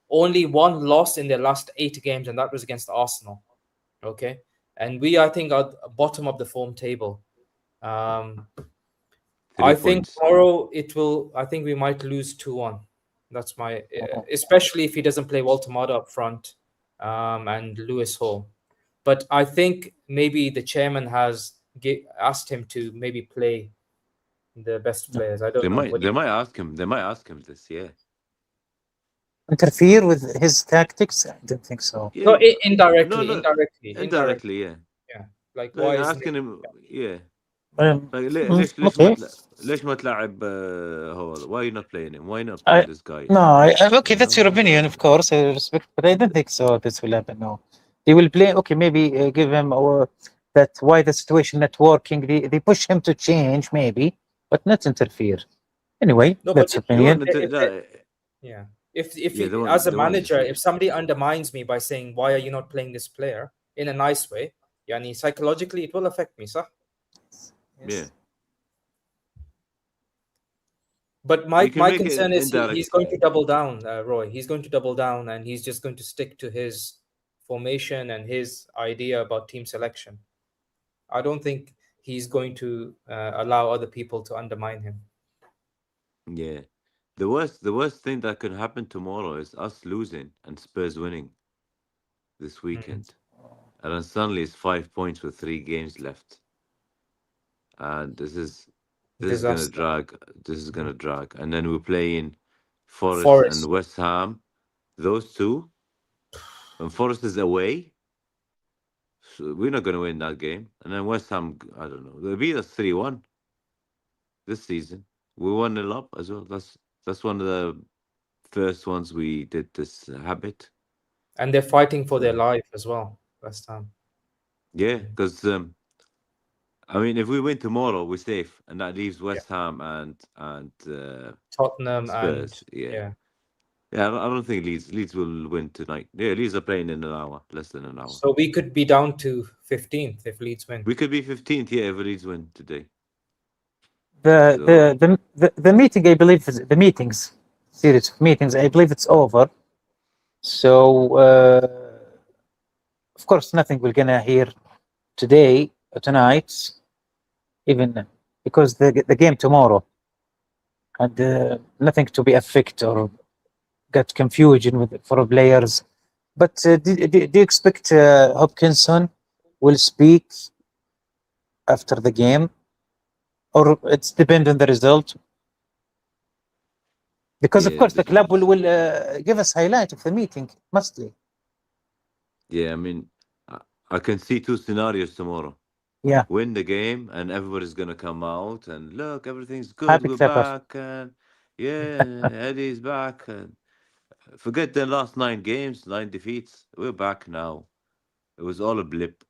Only 1 loss in their last 8 games, and that was against Arsenal. Okay? And we, I think, are bottom of the form table. I think tomorrow I think we might lose 2-1. That's my, especially if he doesn't play Voltemada up front and Lewis Hall. But I think maybe the chairman has asked him to maybe play the best players. I don't know. They might ask him. They might ask him this. Yeah. Interfere with his tactics? I don't think so. Yeah. No, indirectly. Indirectly, yeah. Yeah. Like why asking him? Yeah. ليش ما تلعب why are you not playing him? Why not play this guy? No, okay, that's your opinion, of course. I respect, but I don't think so. This will happen. No, they will play. Okay, maybe give him that why the situation not working. They push him to change, maybe, but not interfere. Anyway, that's opinion. If as a manager, if somebody undermines me by saying why are you not playing this player in a nice way, psychologically it will affect me, sir. Yes. Yeah. But my concern is he's going to double down, Roy. He's going to double down, and he's just going to stick to his formation and his idea about team selection. I don't think he's going to allow other people to undermine him. Yeah. The worst thing that could happen tomorrow is us losing and Spurs winning this weekend. And then suddenly it's 5 points with 3 games left. And this is gonna Disaster. drag. This is gonna drag. And then we're playing Forest Forest. and West Ham. Those two. When Forest is away, so we're not gonna win that game. And then West Ham, I don't know. They'll beat us 3-1 this season. We 1-0 up as well. That's one of the first ones we did this habit. And they're fighting for their life as well, West Ham. Yeah, because I mean, if we win tomorrow, we're safe, and that leaves West Ham and Tottenham Spurs. and Yeah. I don't think Leeds will win tonight. Yeah, Leeds are playing in an hour, less than an hour. So we could be down to 15th if Leeds win. We could be 15th, yeah, if Leeds win today. The meeting, I believe, the meetings, series of meetings, I believe it's over. So, of course, nothing we're gonna hear today or tonight, even because the game tomorrow, and nothing to be affected or get confusion for players. But do you expect Hopkinson will speak after the game, or it's depend on the result? Because of Yeah, course the club will give us highlight of the meeting, mostly. Yeah, I mean, I can see 2 scenarios tomorrow. Yeah. Win the game, and everybody's gonna come out and look, everything's good. Happy We're clappers. back, and yeah, Eddie's back. And forget the last 9 games, 9 defeats. We're back now. It was all a blip.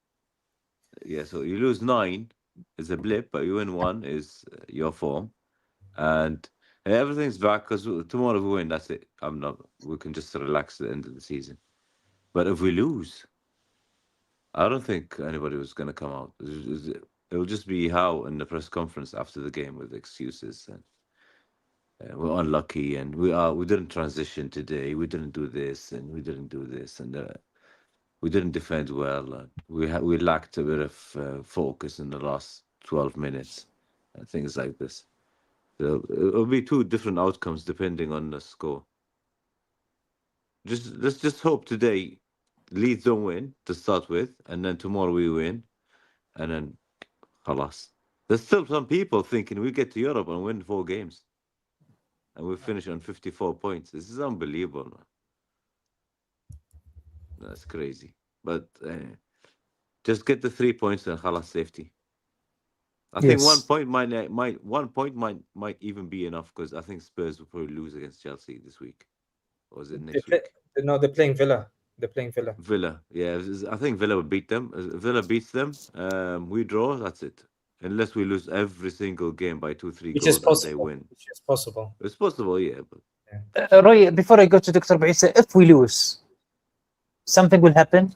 Yeah, so you lose 9 is a blip, but you win 1 is your form, and everything's back because tomorrow we win. That's it. We can just relax at the end of the season. But if we lose, I don't think anybody was going to come out. It'll just be how in the press conference after the game with excuses and we're unlucky and we didn't transition today. We didn't do this and we didn't do this and we didn't defend well. And we lacked a bit of focus in the last 12 minutes and things like this. So it'll be 2 different outcomes depending on the score. Let's just hope today Leeds don't win to start with, and then tomorrow we win, and then khalas. There's still some people thinking we get to Europe and win 4 games, and we finish on 54 points. This is unbelievable, man. That's crazy. But just get the 3 points and khalas, safety. I think 1 point might even be enough because I think Spurs will probably lose against Chelsea this week, or is it next week? No, they're playing Villa. Villa, yeah. I think Villa will beat them. If Villa beats them, we draw, that's it. Unless we lose every single game by 2-3 Which goals is possible. and they win. Which is possible. It's possible, yeah. But Roy, before I go to Dr. Baisa, if we lose, something will happen?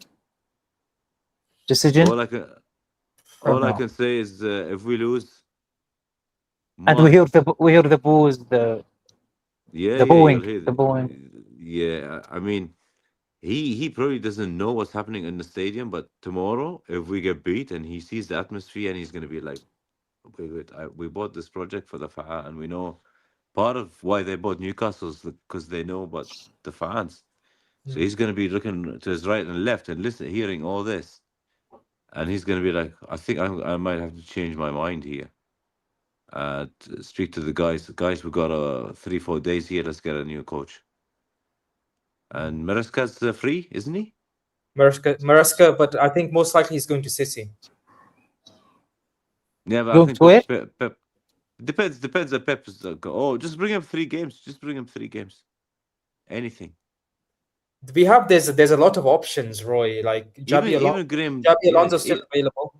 Decision? all I can say is if we lose, And we hear the boos, the booing. Yeah, I mean, he probably doesn't know what's happening in the stadium, but tomorrow, if we get beat and he sees the atmosphere and he's going to be like, wait, we bought this project for the fans, and we know part of why they bought Newcastle is because they know about the fans. So he's going to be looking to his right and left and hearing all this. And he's going to be like, I think I might have to change my mind here. Speak to the guys. Guys, we've got 3-4 days here. Let's get a new coach. And Maresca's free, isn't he? Maresca, but I think most likely he's going to City. Yeah, but Go I think to Pep depends on Pep's just bring him 3 games. Just bring him 3 games. Anything. There's a lot of options, Roy. Like Javi Alonso's still available.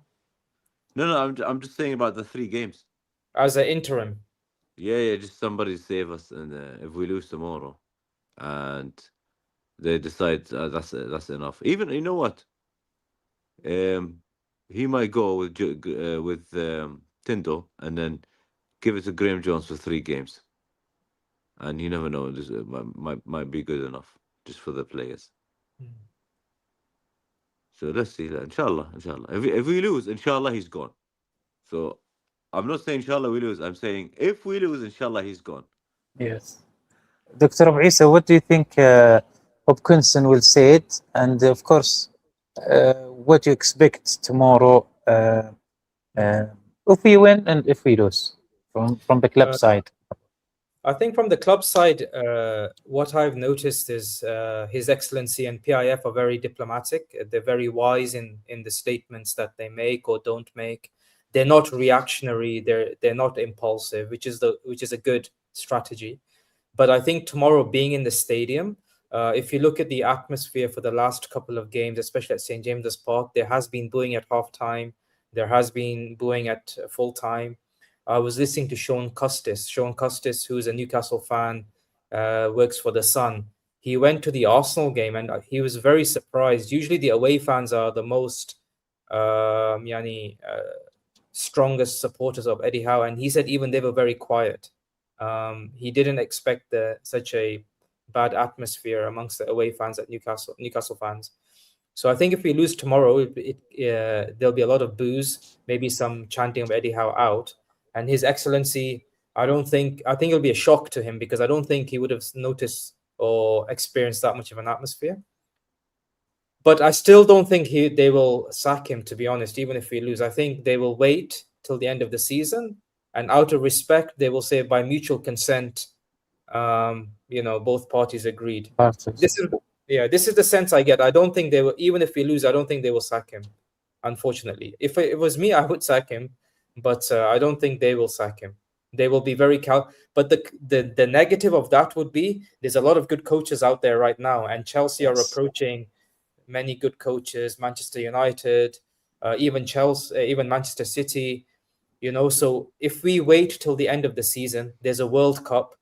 No, I'm just saying about the 3 games. As an interim. Yeah, just somebody save us, and if we lose tomorrow, and they decide that's enough. Even you know what, he might go with Tindo and then give it to Graham Jones for 3 games, and you never know. This might be good enough just for the players. So let's see that. Inshallah. If we lose, inshallah, he's gone. So I'm not saying inshallah we lose. I'm saying if we lose, inshallah he's gone. Yes. Dr. Abu Isa, what do you think Hopkinson will say it? And of course, what do you expect tomorrow if we win and if we lose from the club side? I think from the club side, what I've noticed is His Excellency and PIF are very diplomatic. They're very wise in the statements that they make or don't make. They're not reactionary. They're not impulsive, which is a good strategy. But I think tomorrow, being in the stadium, if you look at the atmosphere for the last couple of games, especially at St. James's Park, there has been booing at halftime. There has been booing at full time. I was listening to Sean Custis, who's a Newcastle fan, works for The Sun. He went to the Arsenal game and he was very surprised. Usually the away fans are the most strongest supporters of Eddie Howe, and he said even they were very quiet. He didn't expect such a bad atmosphere amongst the away fans at Newcastle fans. So I think if we lose tomorrow, there'll be a lot of boos, maybe some chanting of Eddie Howe out. And His Excellency, I think it'll be a shock to him because I don't think he would have noticed or experienced that much of an atmosphere. But I still don't think they will sack him, to be honest, even if we lose. I think they will wait till the end of the season. And out of respect, they will say by mutual consent, both parties agreed. This is the sense I get. I don't think they will, even if we lose, I don't think they will sack him, unfortunately. If it was me, I would sack him. But I don't think they will sack him. They will be very But the negative of that would be there's a lot of good coaches out there right now, and Chelsea are approaching many good coaches, Manchester United, even Chelsea, even Manchester City. So if we wait till the end of the season, there's a World Cup.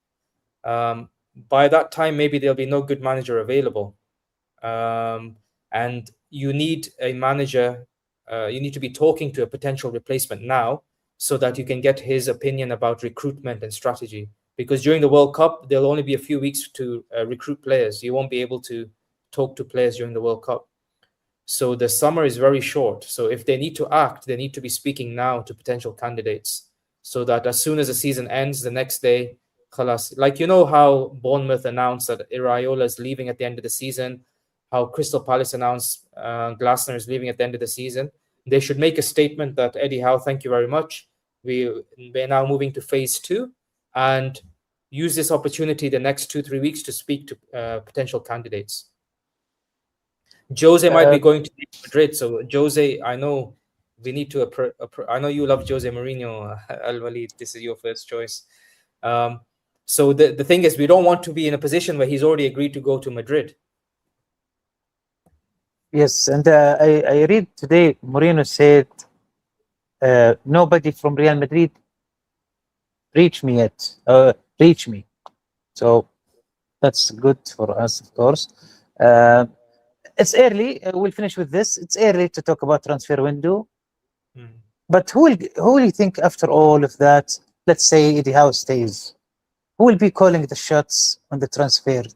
By that time, maybe there'll be no good manager available, and you need a manager. You need to be talking to a potential replacement now so that you can get his opinion about recruitment and strategy. Because during the World Cup, there'll only be a few weeks to recruit players. You won't be able to talk to players during the World Cup. So the summer is very short. So if they need to act, they need to be speaking now to potential candidates so that as soon as the season ends, the next day, khalas. Like, how Bournemouth announced that Iraola is leaving at the end of the season, how Crystal Palace announced Glasner is leaving at the end of the season. They should make a statement that Eddie Howe, thank you very much. We're now moving to phase 2 and use this opportunity the next 2-3 weeks to speak to potential candidates. Jose might be going to Madrid. So Jose, I know we need to. I know you love Jose Mourinho, Al-Walid. This is your first choice. So the thing is, we don't want to be in a position where he's already agreed to go to Madrid. Yes, and I read today Mourinho said nobody from Real Madrid reached me yet. Reach me, so that's good for us, of course. It's early. We'll finish with this. It's early to talk about transfer window. But who will you think after all of that? Let's say Eddie Howe stays. Who will be calling the shots on the transfers?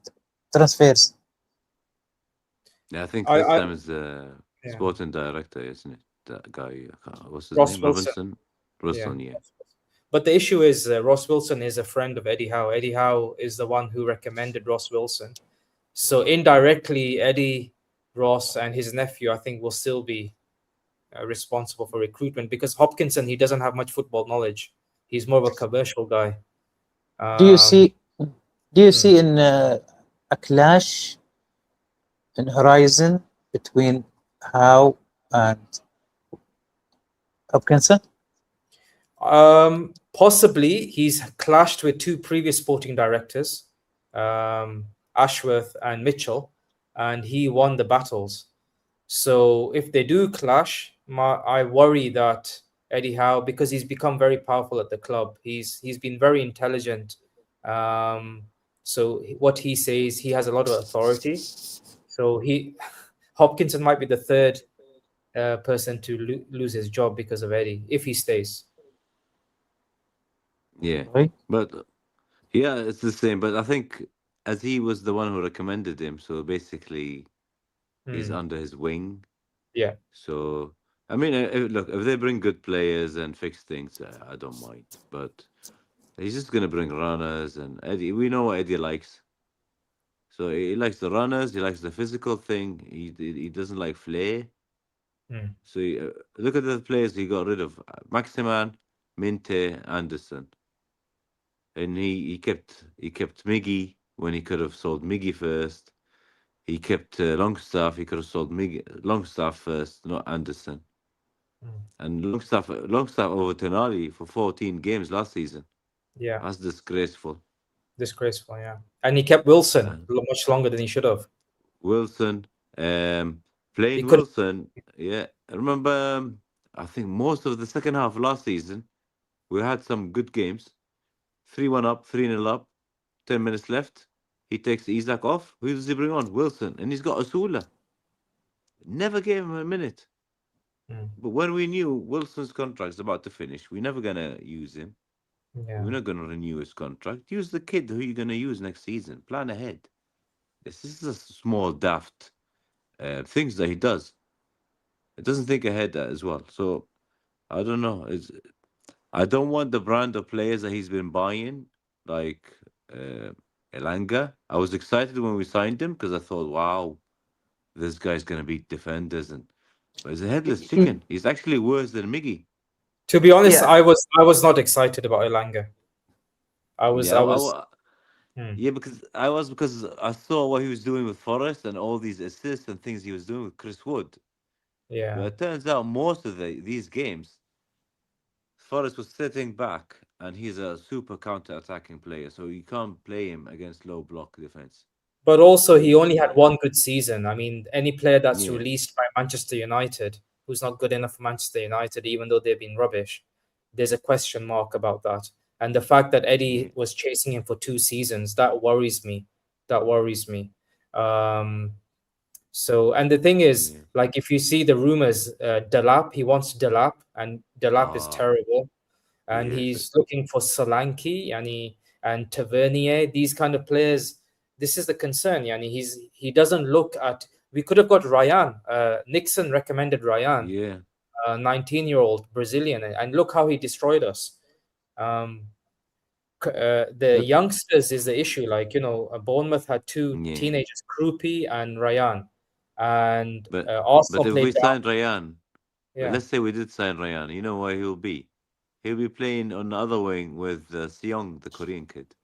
Yeah, I think this time is the sporting director, isn't it? That guy, what's his name? Robinson. Yeah. But the issue is Ross Wilson is a friend of Eddie Howe. Eddie Howe is the one who recommended Ross Wilson. So indirectly, Eddie, Ross, and his nephew, I think, will still be responsible for recruitment because Hopkinson, he doesn't have much football knowledge. He's more of a commercial guy. Do you see in a clash in horizon between Howe and Hopkinson? Possibly. He's clashed with two previous sporting directors, Ashworth and Mitchell, and he won the battles. So if they do clash, I worry that Eddie Howe, because he's become very powerful at the club, he's been very intelligent. So what he says, he has a lot of authority. So Hopkinson might be the third person to lose his job because of Eddie if he stays. Yeah, but yeah, it's the same. But I think as he was the one who recommended him, so basically he's under his wing. Yeah. So I mean, look, if they bring good players and fix things, I don't mind. But he's just gonna bring runners, and Eddie. We know what Eddie likes. So he likes the runners. He likes the physical thing. He doesn't like flair. Mm. So look at the players he got rid of: Maximan, Minte, Anderson, and he kept Miggy when he could have sold Miggy first. He kept Longstaff. He could have sold Longstaff first, not Anderson. And Longstaff over Tonali for 14 games last season. Yeah, That's disgraceful. disgraceful. Yeah, and he kept Wilson much longer than he should have. Wilson, He playing could. Wilson. Yeah, I remember. I think most of the second half of last season, we had some good games. 3-1 up, 3-0 up, 10 minutes left. He takes Isaac off. Who does he bring on? Wilson, and he's got Asula. Never gave him a minute. But when we knew Wilson's contract's about to finish, we're never gonna use him. Yeah. We're not gonna renew his contract. Use the kid who you're gonna use next season. Plan ahead. This is a small daft things that he does. It doesn't think ahead as well. So I don't know. I don't want the brand of players that he's been buying, like Elanga. I was excited when we signed him because I thought, wow, this guy's gonna beat defenders, but he's a headless chicken. He's actually worse than Miggy. To be honest, Yeah. I was not excited about Elanga. Yeah, because I saw what he was doing with Forest and all these assists and things he was doing with Chris Wood. Yeah. But it turns out most of these games, Forest was sitting back, and he's a super counter-attacking player, so you can't play him against low block defense. But also, he only had one good season. I mean, any player that's Yeah. released by Manchester United who's not good enough for Manchester United, even though they've been rubbish, there's a question mark about that. And the fact that Eddie was chasing him for 2 seasons, that worries me. So, and the thing is, like, if you see the rumors, Delap, he wants Delap, and Delap is terrible. And he's looking for Solanke, and Tavernier, these kind of players. This is the concern. He doesn't look at. We could have got Ryan. Nixon recommended Ryan. Yeah. 19-year-old Brazilian, and look how he destroyed us. The youngsters is the issue. Like, Bournemouth had 2 teenagers, Krupi and Ryan, and Arsenal but if played we signed Ryan, Yeah. let's say we did sign Ryan, you know where he'll be? He'll be playing on the other wing with Seong, the Korean kid.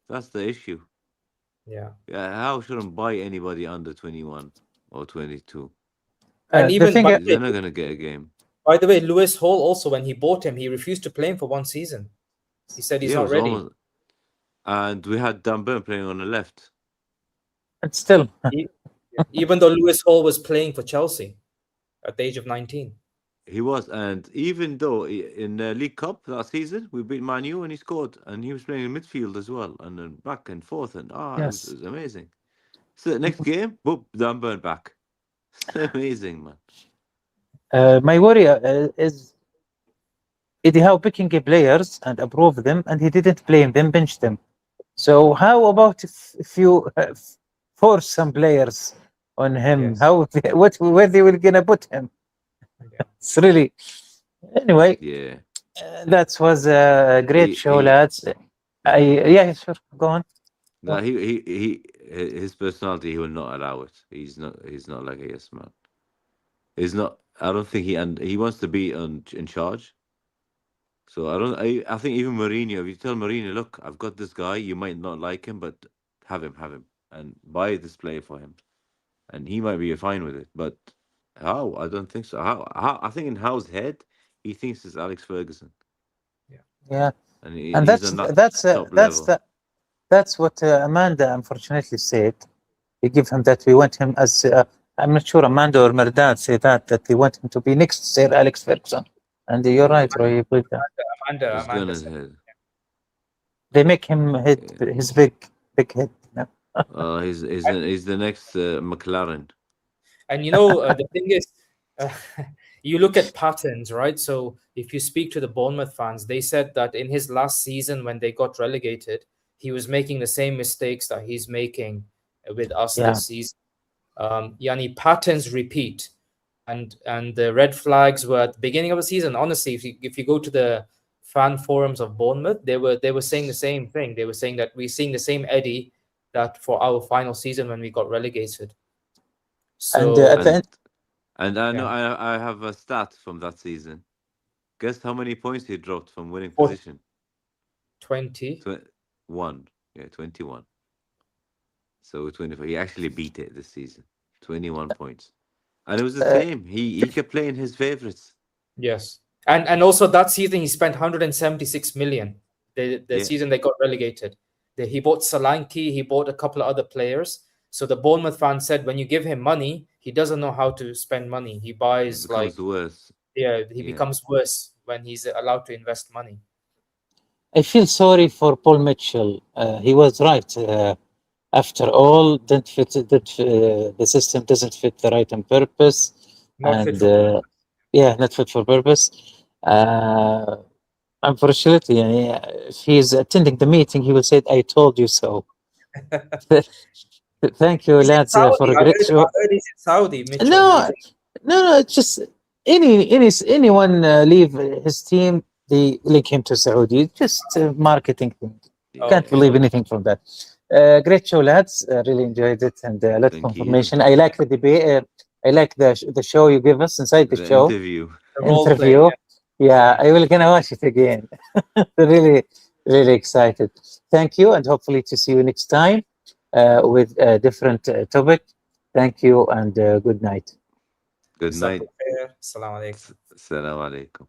That's the issue. Yeah. How shouldn't buy anybody under 21 or 22? And even they're not gonna get a game. By the way, Lewis Hall also, when he bought him, he refused to play him for 1 season. He said he's not ready. And we had Dan Burn playing on the left. And still, even though Lewis Hall was playing for Chelsea at the age of 19. He was, and even though in the League Cup that season we beat Manu and he scored, and he was playing in midfield as well, and then back and forth, and it was amazing. So the next game, boop, Dan Burn back. Amazing, man. my worry is Eddie Howe picking players and approve them, and he didn't play them, benched them. So how about if you force some players on him? Yes. Where they will gonna put him? It's really anyway. Yeah, that was a great show, lads. Sure, go on. No, his personality, he will not allow it. He's not like a yes man. He's not. I don't think he wants to be in charge. So I think even Mourinho, if you tell Mourinho, look, I've got this guy, you might not like him, but have him, and buy this player for him, and he might be fine with it. But how? I don't think so. How? I think in Howe's head, he thinks it's Alex Ferguson. Yeah, and that's what Amanda unfortunately said. We give him that. We want him as I'm not sure Amanda or Merdad say that they want him to be next Sir Alex Ferguson. And you're right, Roy. Amanda. They make him his big head. He's the next McLaren. And the thing is, you look at patterns, right? So if you speak to the Bournemouth fans, they said that in his last season when they got relegated, he was making the same mistakes that he's making with us this season. Patterns repeat. and the red flags were at the beginning of the season. Honestly, if you go to the fan forums of Bournemouth, they were saying the same thing. They were saying that we're seeing the same Eddie that for our final season when we got relegated. So at the end, And I know Yeah. I have a stat from that season. Guess how many points he dropped from winning Four- position? 20. 1. Yeah, 21. So 24. He actually beat it this season. 21 points. And it was the same. He kept playing his favorites. Yes. And also that season he spent 176 million. The Yeah. season they got relegated. He bought Solanke, he bought a couple of other players. So the Bournemouth fans said when you give him money, he doesn't know how to spend money. He It buys becomes worse. he Yeah. becomes worse when he's allowed to invest money. I feel sorry for Paul Mitchell. He was right. After all, the system doesn't fit the right and purpose. Not fit And for purpose. yeah, not fit for purpose. Unfortunately, if he's attending the meeting, he will say, "I told you so." Thank you, He's in lads, for Saudi. a great show. I heard he's in Saudi, Mitchell. No, it's just anyone leave his team, they link him to Saudi. It's just a marketing thing. Yeah. Can't Okay. believe anything from that. Great show, lads. Really enjoyed it, and a lot of Thank you. information. I like the debate. I like the show you give us inside the The show interview. The role interview. playing, Yeah, I will gonna watch it again. Really, really excited. Thank you, and hopefully to see you next time with a different topic. Thank you, and good night. Good night. Assalamu alaikum. Assalamu alaikum.